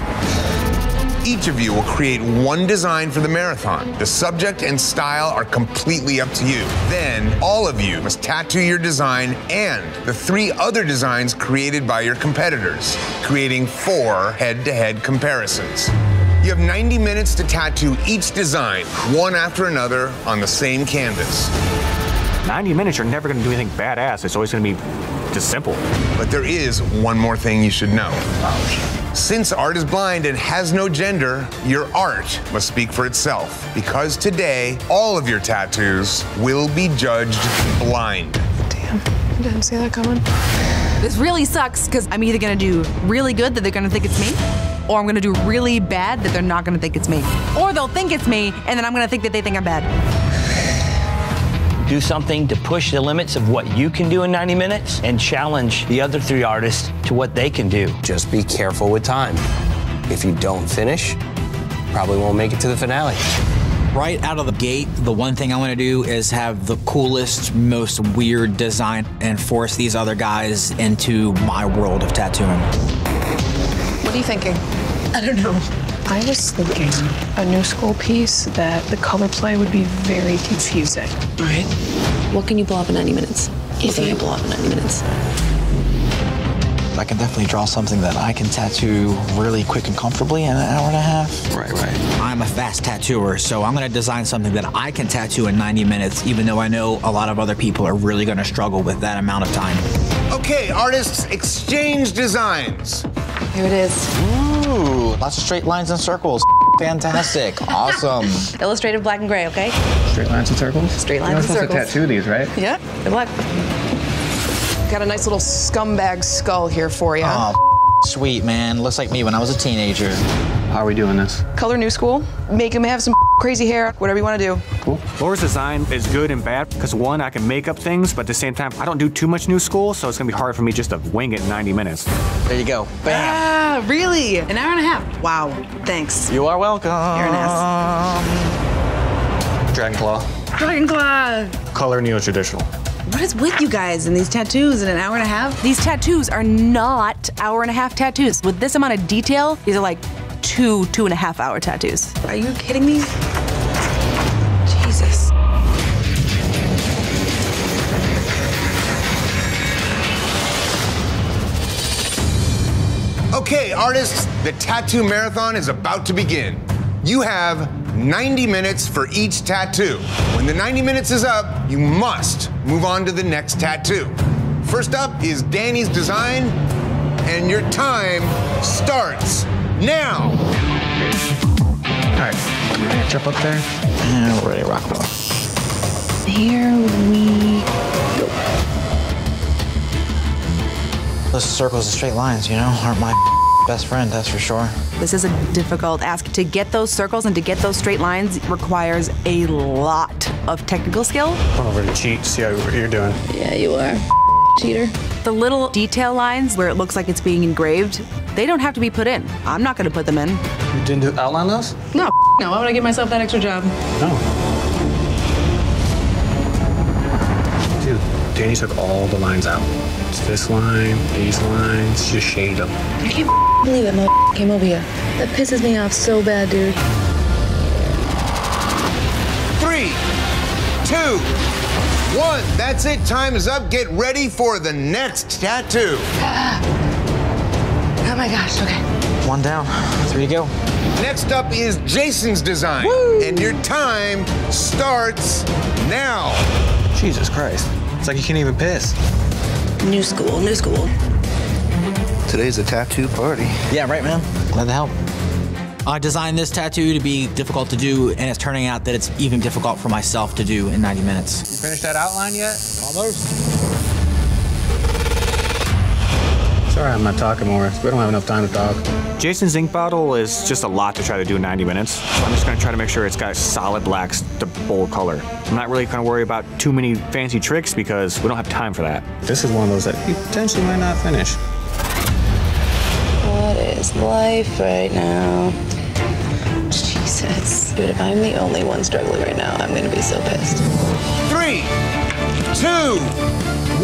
Each of you will create one design for the marathon. The subject and style are completely up to you. Then, all of you must tattoo your design and the 3 other designs created by your competitors, creating 4 head-to-head comparisons. You have 90 minutes to tattoo each design, one after another, on the same canvas. 90 minutes, you're never going to do anything badass. It's always going to be just simple. But there is one more thing you should know. Since art is blind and has no gender, your art must speak for itself. Because today, all of your tattoos will be judged blind. Damn, I didn't see that coming. This really sucks because I'm either gonna do really good that they're gonna think it's me, or I'm gonna do really bad that they're not gonna think it's me. Or they'll think it's me, and then I'm gonna think that they think I'm bad. Do something to push the limits of what you can do in 90 minutes and challenge the other 3 artists to what they can do. Just be careful with time. If you don't finish, probably won't make it to the finale. Right out of the gate, the one thing I want to do is have the coolest, most weird design and force these other guys into my world of tattooing. What are you thinking? I don't know. I was thinking a new school piece that the color play would be very confusing. All right. What can you blow up in 90 minutes? If you can blow up in 90 minutes. I can definitely draw something that I can tattoo really quick and comfortably in an hour and a half. Right. I'm a fast tattooer, so I'm gonna design something that I can tattoo in 90 minutes, even though I know a lot of other people are really gonna struggle with that amount of time. Okay, artists, exchange designs. Here it is. Ooh, lots of straight lines and circles. Fantastic. Awesome. Illustrated black and gray, okay? Straight lines and circles? Straight lines and circles. You're supposed to tattoo these, right? Yeah, good luck. Got a nice little scumbag skull here for you. Oh, sweet, man. Looks like me when I was a teenager. How are we doing this? Color new school. Make him have some crazy hair, whatever you want to do. Cool. Laura's design is good and bad because, one, I can make up things, but at the same time, I don't do too much new school, so it's going to be hard for me just to wing it in 90 minutes. There you go. Bam. Ah, really? An hour and a half? Wow. Thanks. You are welcome. You're an ass. Dragon Claw. Dragon Claw. Color neo-traditional. What is with you guys and these tattoos in an hour and a half? These tattoos are not hour and a half tattoos. With this amount of detail, these are like 2.5 hour tattoos. Are you kidding me? Jesus. Okay, artists, the tattoo marathon is about to begin. You have 90 minutes for each tattoo. When the 90 minutes is up, you must move on to the next tattoo. First up is Danny's design, and your time starts now. All right, ready to jump up there? And we're ready to rock and roll. Here we go. Those circles and straight lines, you know, aren't my best friend, that's for sure. This is a difficult ask. To get those circles and to get those straight lines requires a lot of technical skill. Come over to cheat, see how you're doing. Yeah, you are. Cheater. The little detail lines where it looks like it's being engraved, they don't have to be put in. I'm not going to put them in. You didn't outline those? No, no. Why would I give myself that extra job? No. Dude, Danny took all the lines out. It's this line, these lines, just shaded them. I can't believe that came over here. That pisses me off so bad, dude. 3, 2, 1. That's it. Time is up. Get ready for the next tattoo. Oh my gosh, okay. One down, 3 to go. Next up is Jason's design. Woo! And your time starts now. Jesus Christ. It's like you can't even piss. New school, new school. Today's a tattoo party. Yeah, right, man. Glad to help. I designed this tattoo to be difficult to do, and it's turning out that it's even difficult for myself to do in 90 minutes. You finished that outline yet? Almost. Sorry, I'm not talking more. We don't have enough time to talk. Jason's ink bottle is just a lot to try to do in 90 minutes. So I'm just gonna try to make sure it's got solid blacks to bold color. I'm not really gonna worry about too many fancy tricks because we don't have time for that. This is one of those that you potentially might not finish. What is life right now? Jesus. Dude, if I'm the only one struggling right now, I'm gonna be so pissed. 3, 2,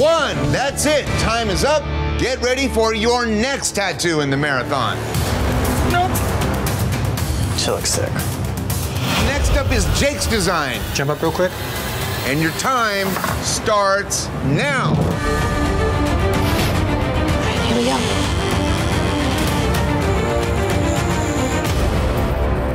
1. That's it. Time is up. Get ready for your next tattoo in the marathon. Nope. She looks sick. Next up is Jake's design. Jump up real quick. And your time starts now. Here we go.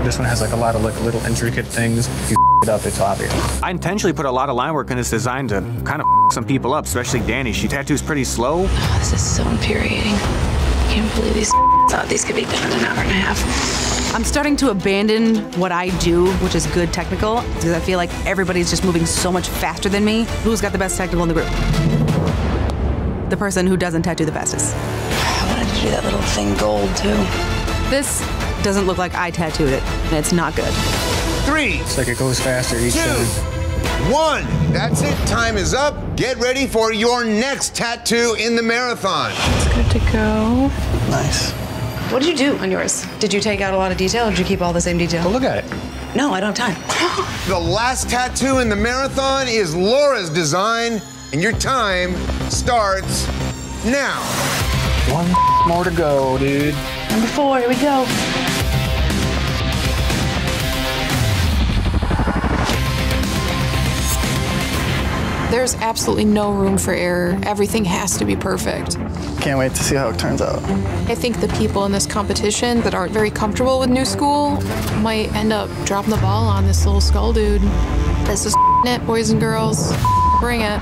This one has like a lot of like little intricate things. If you it up, it's obvious. I intentionally put a lot of line work in this design to kind of some people up, especially Danny. She tattoos pretty slow. Oh, this is so infuriating. I can't believe these thought these could be done in an hour and a half. I'm starting to abandon what I do, which is good technical, because I feel like everybody's just moving so much faster than me. Who's got the best technical in the group? The person who doesn't tattoo the fastest. I wanted to do that little thing gold, too. This doesn't look like I tattooed it, and it's not good. 3, It's like it goes faster each 2, time. 1. That's it. Time is up. Get ready for your next tattoo in the marathon. It's good to go. Nice. What did you do on yours? Did you take out a lot of detail or did you keep all the same detail? Go look at it. No, I don't have time. The last tattoo in the marathon is Laura's design, and your time starts now. One more to go, dude. Number 4, here we go. There's absolutely no room for error. Everything has to be perfect. Can't wait to see how it turns out. I think the people in this competition that aren't very comfortable with new school might end up dropping the ball on this little skull dude. This is it, boys and girls. Bring it.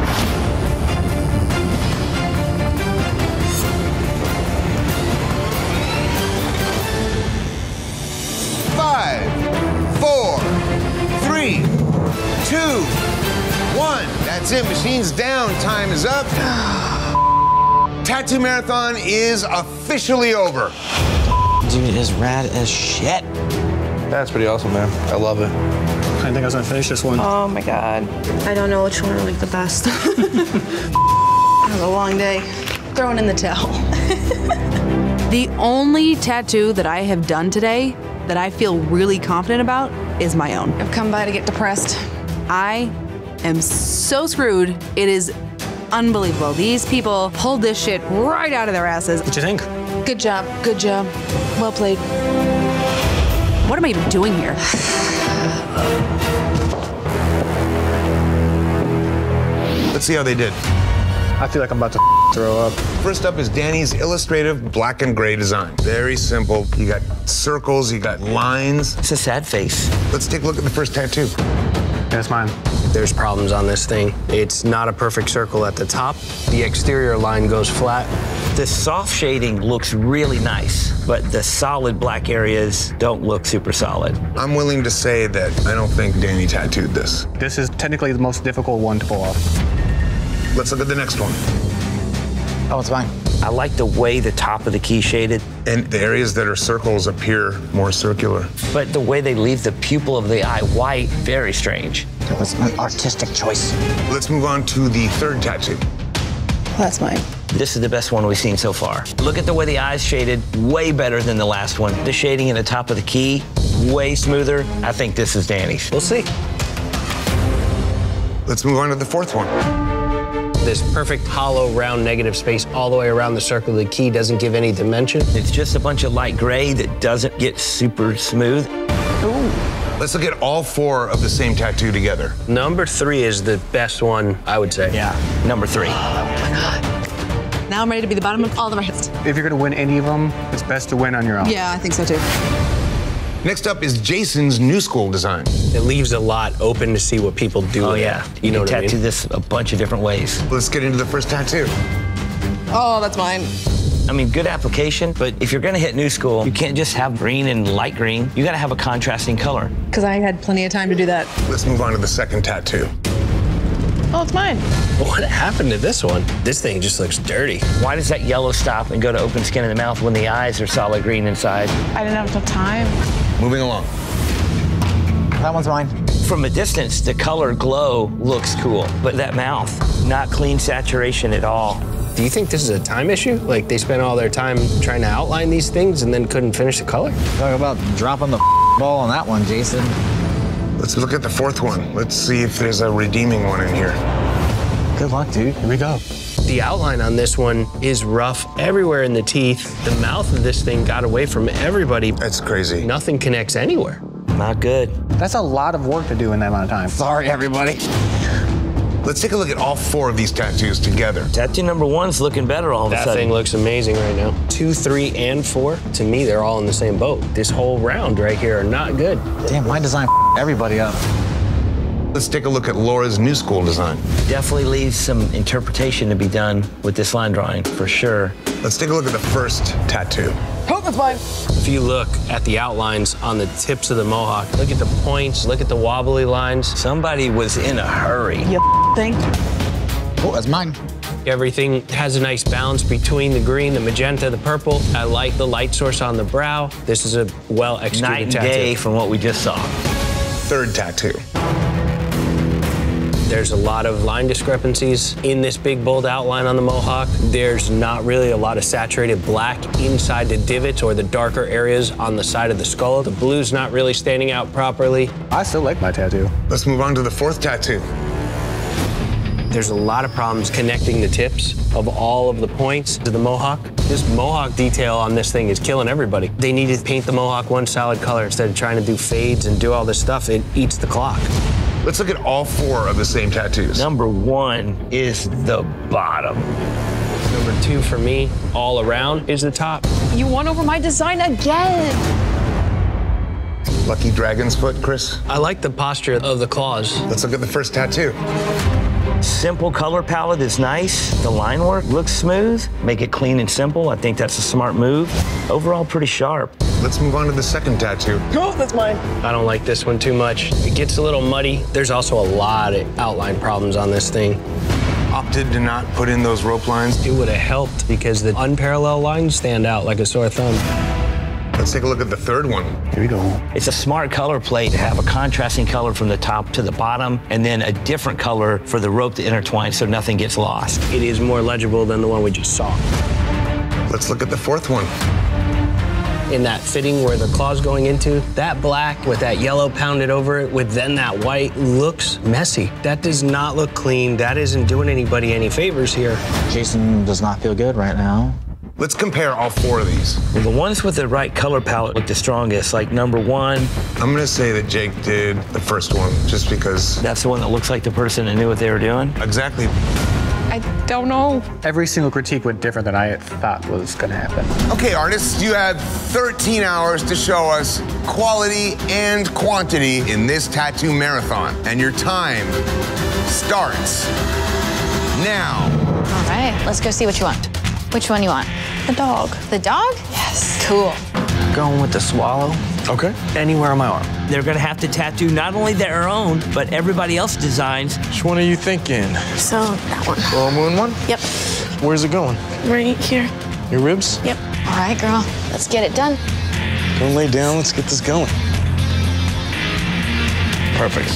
Five, 4, 3, 2, 1. That's it. Machine's down. Time is up. Tattoo marathon is officially over. Dude is rad as shit. That's pretty awesome, man. I love it. I think I was gonna finish this one. Oh my God. I don't know which one I like the best. It was a long day. Throwing in the towel. The only tattoo that I have done today that I feel really confident about is my own. I've come by to get depressed. I am so screwed. It is unbelievable. These people pulled this shit right out of their asses. What you think? Good job. Good job. Well played. What am I even doing here? Let's see how they did. I feel like I'm about to throw up. First up is Danny's illustrative black and gray design. Very simple. You got circles, you got lines. It's a sad face. Let's take a look at the first tattoo. That's mine. There's problems on this thing. It's not a perfect circle at the top. The exterior line goes flat. The soft shading looks really nice, but the solid black areas don't look super solid. I'm willing to say that I don't think Danny tattooed this. This is technically the most difficult one to pull off. Let's look at the next one. Oh, it's mine. I like the way the top of the key shaded. And the areas that are circles appear more circular. But the way they leave the pupil of the eye white, very strange. That was an artistic choice. Let's move on to the third tattoo. That's mine. This is the best one we've seen so far. Look at the way the eye's shaded, way better than the last one. The shading in the top of the key, way smoother. I think this is Danny's. We'll see. Let's move on to the fourth one. This perfect hollow round negative space all the way around the circle of the key doesn't give any dimension. It's just a bunch of light gray that doesn't get super smooth. Ooh. Let's look at all 4 of the same tattoo together. Number 3 is the best one, I would say. Yeah, number 3. Oh my God. Now I'm ready to be the bottom of all the rest. If you're gonna win any of them, it's best to win on your own. Yeah, I think so too. Next up is Jason's new school design. It leaves a lot open to see what people do. Oh yeah, you know what I mean? Tattoo this a bunch of different ways. Let's get into the first tattoo. Oh, that's mine. I mean, good application, but if you're gonna hit new school, you can't just have green and light green. You gotta have a contrasting color. Because I had plenty of time to do that. Let's move on to the second tattoo. Oh, it's mine. What happened to this one? This thing just looks dirty. Why does that yellow stop and go to open skin in the mouth when the eyes are solid green inside? I didn't have enough time. Moving along. That one's mine. From a distance, the color glow looks cool, but that mouth, not clean saturation at all. Do you think this is a time issue? Like they spent all their time trying to outline these things and then couldn't finish the color? Talk about dropping the ball on that one, Jason. Let's look at the fourth one. Let's see if there's a redeeming one in here. Good luck, dude. Here we go. The outline on this one is rough everywhere in the teeth. The mouth of this thing got away from everybody. That's crazy. Nothing connects anywhere. Not good. That's a lot of work to do in that amount of time. Sorry, everybody. Let's take a look at all 4 of these tattoos together. Tattoo number 1's looking better all of a That sudden. thing looks amazing right now. 2, 3, and 4, to me, they're all in the same boat. This whole round right here are not good. Damn, my design everybody up. Let's take a look at Laura's new school design. Definitely leaves some interpretation to be done with this line drawing, for sure. Let's take a look at the first tattoo. Oh, that's mine. If you look at the outlines on the tips of the mohawk, look at the points, look at the wobbly lines. Somebody was in a hurry. You think? Oh, that's mine. Everything has a nice balance between the green, the magenta, the purple. I like the light source on the brow. This is a well-executed Night and tattoo. day from what we just saw. Third tattoo. There's a lot of line discrepancies in this big, bold outline on the mohawk. There's not really a lot of saturated black inside the divots or the darker areas on the side of the skull. The blue's not really standing out properly. I still like my tattoo. Let's move on to the fourth tattoo. There's a lot of problems connecting the tips of all of the points to the mohawk. This mohawk detail on this thing is killing everybody. They need to paint the mohawk one solid color instead of trying to do fades and do all this stuff. It eats the clock. Let's look at all 4 of the same tattoos. Number 1 is the bottom. Number 2 for me, all around, is the top. You won over my design again. Lucky dragon's foot, Chris. I like the posture of the claws. Let's look at the first tattoo. Simple color palette is nice. The line work looks smooth. Make it clean and simple. I think that's a smart move. Overall, pretty sharp. Let's move on to the second tattoo. Oh, that's mine. I don't like this one too much. It gets a little muddy. There's also a lot of outline problems on this thing. Opted to not put in those rope lines. It would have helped because the unparalleled lines stand out like a sore thumb. Let's take a look at the third one. Here we go. It's a smart color play to have a contrasting color from the top to the bottom and then a different color for the rope to intertwine so nothing gets lost. It is more legible than the one we just saw. Let's look at the fourth one. In that fitting where the claw's going into, that black with that yellow pounded over it with then that white looks messy. That does not look clean. That isn't doing anybody any favors here. Jason does not feel good right now. Let's compare all 4 of these. Well, the ones with the right color palette look the strongest, like number 1. I'm gonna say that Jake did the first one, just because. That's the one that looks like the person that knew what they were doing? Exactly. I don't know. Every single critique went different than I thought was gonna happen. Okay, artists, you have 13 hours to show us quality and quantity in this tattoo marathon. And your time starts now. All right, let's go see what you want. Which one you want? The dog. The dog? Yes. Cool. Going with the swallow. Okay. Anywhere on my arm. They're gonna have to tattoo not only their own, but everybody else's designs. Which one are you thinking? So, that one. Full moon one? Yep. Where's it going? Right here. Your ribs? Yep. All right, girl, let's get it done. Go lay down, let's get this going. Perfect.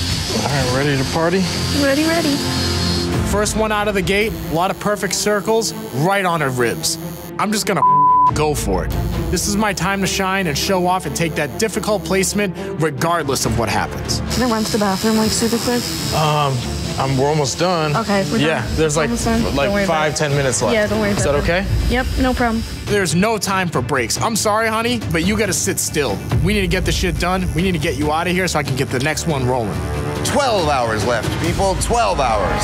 All right, ready to party? Ready, ready. First one out of the gate, a lot of perfect circles, right on her ribs. I'm just gonna go for it. This is my time to shine and show off and take that difficult placement regardless of what happens. Can I run to the bathroom like super quick? We're almost done. Okay, we're done. Yeah, there's like Almost done. Don't worry about 5-10 minutes left. Yeah, don't worry Is about that it. okay? Yep, no problem. There's no time for breaks. I'm sorry, honey, but you gotta sit still. We need to get this shit done. We need to get you out of here so I can get the next one rolling. 12 hours left, people. 12 hours.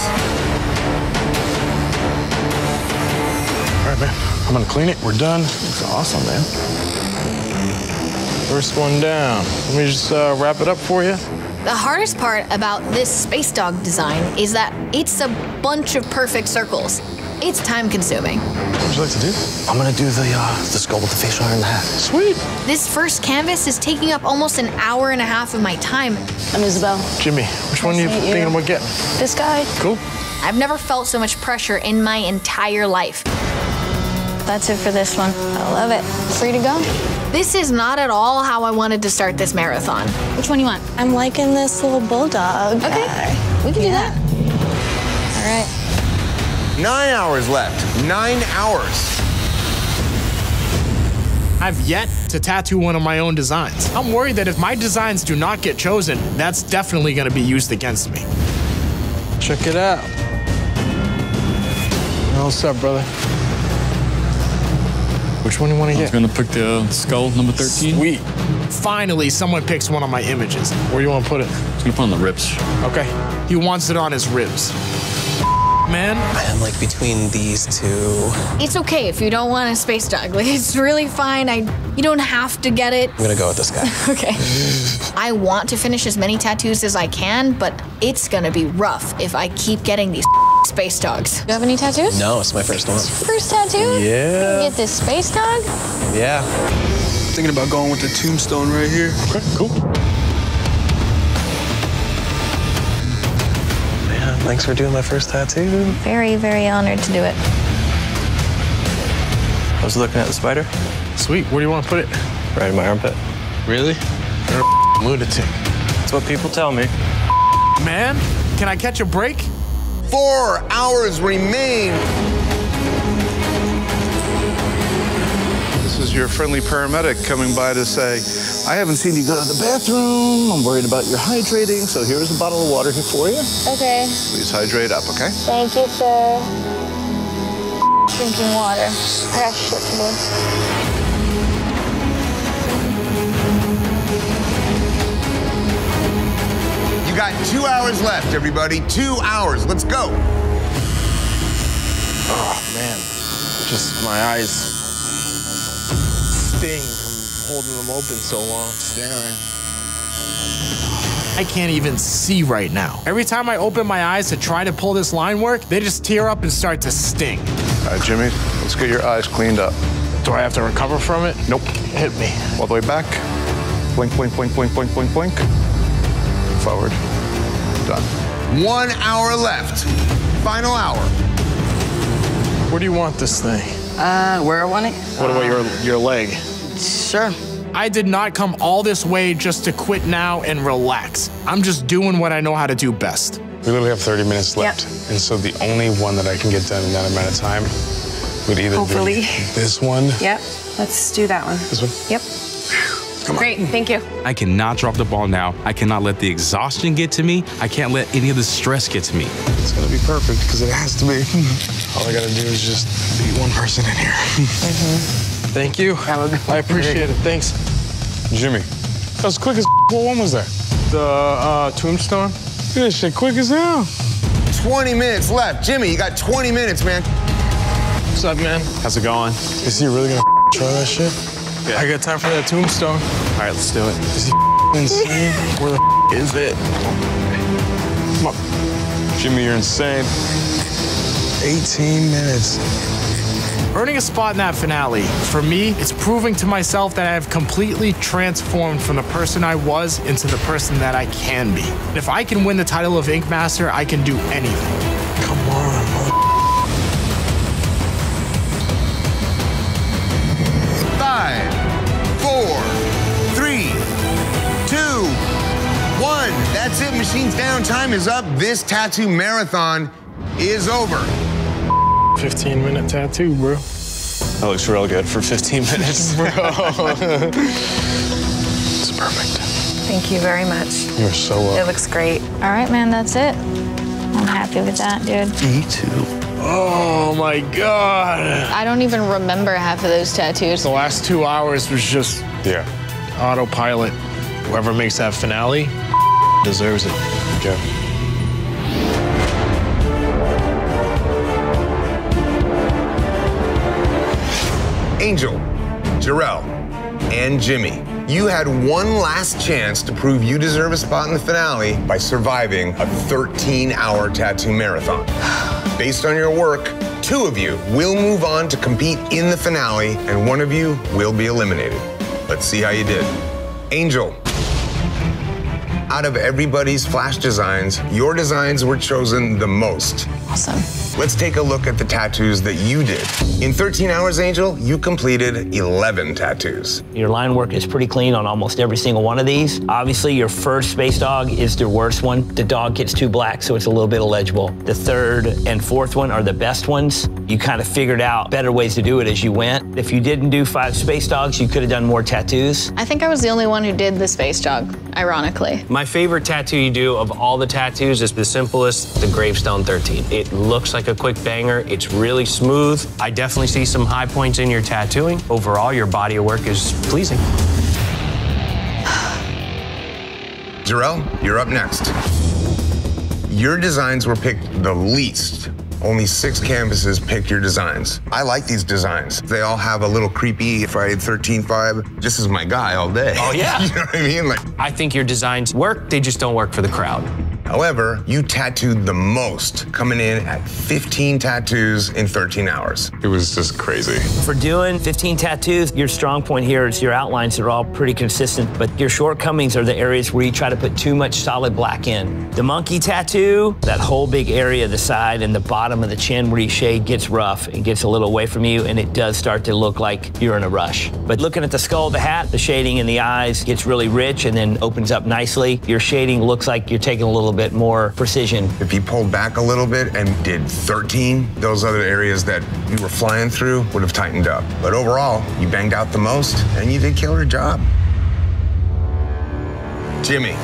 All right, man. I'm gonna clean it. We're done. Looks awesome, man. First one down. Let me just wrap it up for you. The hardest part about this space dog design is that it's a bunch of perfect circles. It's time consuming. What would you like to do? I'm gonna do the skull with the facial hair and the hat. Sweet. This first canvas is taking up almost an hour and a half of my time. I'm Isabel. Jimmy, which one are you Nice to meet you. thinking about getting? This guy. Cool. I've never felt so much pressure in my entire life. That's it for this one. I love it. Free to go. This is not at all how I wanted to start this marathon. Which one you want? I'm liking this little bulldog. Okay, we can do that. All right. 9 hours left. 9 hours. I've yet to tattoo one of my own designs. I'm worried that if my designs do not get chosen, that's definitely going to be used against me. Check it out. What's up, brother? Which one do you want to get? I was gonna pick the skull, number 13. Sweet. Finally, someone picks one of my images. Where do you want to put it? I was gonna put on the ribs. Okay. He wants it on his ribs. Man. I'm like between these two. It's okay if you don't want a space dog. Like, it's really fine. You don't have to get it. I'm gonna go with this guy. Okay. I want to finish as many tattoos as I can, but it's gonna be rough if I keep getting these space dogs. Do you have any tattoos? No, it's my first one. First tattoo? Yeah. You get this space dog? Yeah. Thinking about going with the tombstone right here. Okay, cool. Yeah, thanks for doing my first tattoo. Very, very honored to do it. I was looking at the spider. Sweet. Where do you want to put it? Right in my armpit. Really? You're a lunatic. That's what people tell me. Man, can I catch a break? 4 hours remain. This is your friendly paramedic coming by to say, I haven't seen you go to the bathroom. I'm worried about your hydrating, so here's a bottle of water here for you. Okay. Please hydrate up, okay? Thank you, sir. Drinking water. I got shit to do. You got 2 hours left, everybody. 2 hours. Let's go. Oh, man. Just my eyes sting from holding them open so long, staring. I can't even see right now. Every time I open my eyes to try to pull this line work, they just tear up and start to sting. All right, Jimmy, let's get your eyes cleaned up. Do I have to recover from it? Nope. Hit me. All the way back. Blink, blink, blink, blink, blink, blink, blink. Forward. Done. 1 hour left. Final hour. Where do you want this thing? Where I want it? What about your leg? Sure. I did not come all this way just to quit now and relax. I'm just doing what I know how to do best. We literally have 30 minutes left. Yep. And so the only one that I can get done in that amount of time would either Hopefully. be this one. Yep. Let's do that one. This one? Yep. Come on. Great. Thank you. I cannot drop the ball now. I cannot let the exhaustion get to me. I can't let any of the stress get to me. It's gonna be perfect because it has to be. All I gotta do is just beat one person in here. Thank you. I appreciate it. Thanks. Jimmy, that was quick as what one was that? The tombstone? Look at this shit, quick as hell. 20 minutes left. Jimmy, you got 20 minutes, man. What's up, man? How's it going? Is he really gonna try that shit? Yeah. I got time for that tombstone. All right, let's do it. Is he insane? Where the is it? Come on. Jimmy, you're insane. 18 minutes. Earning a spot in that finale, for me, it's proving to myself that I have completely transformed from the person I was into the person that I can be. And if I can win the title of Ink Master, I can do anything. Come on, mother. 5, 4, 3, 2, 1. That's it. Machines down. Time is up. This tattoo marathon is over. 15-minute tattoo, bro. That looks real good for 15 minutes. Bro. It's perfect. Thank you very much. You're so welcome. It looks great. All right, man, that's it. I'm happy with that, dude. Me too. Oh my God. I don't even remember half of those tattoos. The last 2 hours was just autopilot. Whoever makes that finale deserves it. Okay. Angel, Jarrell, and Jimmy, you had one last chance to prove you deserve a spot in the finale by surviving a 13-hour tattoo marathon. Based on your work, 2 of you will move on to compete in the finale, and 1 of you will be eliminated. Let's see how you did. Angel, Out of everybody's flash designs, your designs were chosen the most. Awesome. Let's take a look at the tattoos that you did. In 13 hours, Angel, you completed 11 tattoos. Your line work is pretty clean on almost every single one of these. Obviously, your first space dog is the worst one. The dog gets too black, so it's a little bit illegible. The third and fourth one are the best ones. You kind of figured out better ways to do it as you went. If you didn't do 5 space dogs, you could have done more tattoos. I think I was the only one who did the space dog, ironically. My favorite tattoo you do of all the tattoos is the simplest, the Gravestone 13. It looks like a quick banger. It's really smooth. I definitely see some high points in your tattooing. Overall, your body of work is pleasing. Jarrell, you're up next. Your designs were picked the least. Only 6 canvases picked your designs. I like these designs. They all have a little creepy Friday the 13th vibe. This is my guy all day. Oh, yeah. You know what I mean? Like, I think your designs work, they just don't work for the crowd. However, you tattooed the most, coming in at 15 tattoos in 13 hours. It was just crazy. For doing 15 tattoos, your strong point here is your outlines are all pretty consistent, but your shortcomings are the areas where you try to put too much solid black in. The monkey tattoo, that whole big area, the side and the bottom of the chin where you shade gets rough and gets a little away from you, and it does start to look like you're in a rush. But looking at the skull, the hat, the shading in the eyes gets really rich and then opens up nicely. Your shading looks like you're taking a little bit more precision. If you pulled back a little bit and did 13, those other areas that you were flying through would have tightened up. But overall, you banged out the most and you did killer job. Jimmy,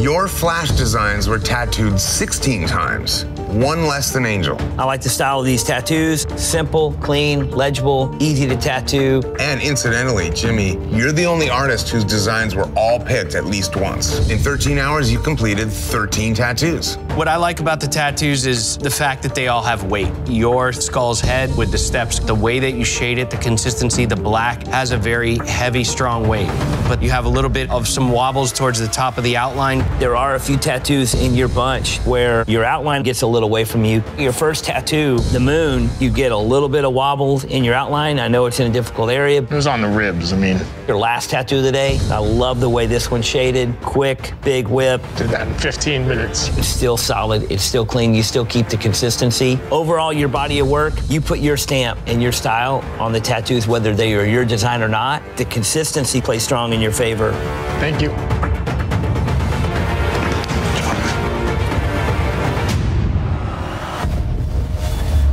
your flash designs were tattooed 16 times. 1 less than Angel. I like the style of these tattoos. Simple, clean, legible, easy to tattoo. And incidentally, Jimmy, you're the only artist whose designs were all picked at least once. In 13 hours, you completed 13 tattoos. What I like about the tattoos is the fact that they all have weight. Your skull's head with the steps, the way that you shade it, the consistency, the black has a very heavy, strong weight. But you have a little bit of some wobbles towards the top of the outline. There are a few tattoos in your bunch where your outline gets a little away from you. Your first tattoo, the moon, you get a little bit of wobbles in your outline. I know it's in a difficult area. It was on the ribs, I mean. Your last tattoo of the day, I love the way this one's shaded. Quick, big whip. Did that in 15 minutes. It's still solid, it's still clean, you still keep the consistency. Overall, your body of work, you put your stamp and your style on the tattoos, whether they are your design or not. The consistency plays strong in your favor. Thank you.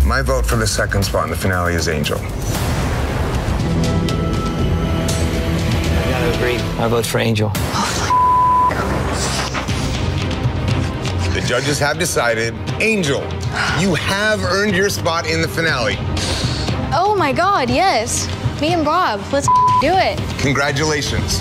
My vote for the second spot in the finale is Angel. I gotta agree. My vote's for Angel. The judges have decided, Angel, you have earned your spot in the finale. Oh my God, yes. Me and Bob, let's do it. Congratulations.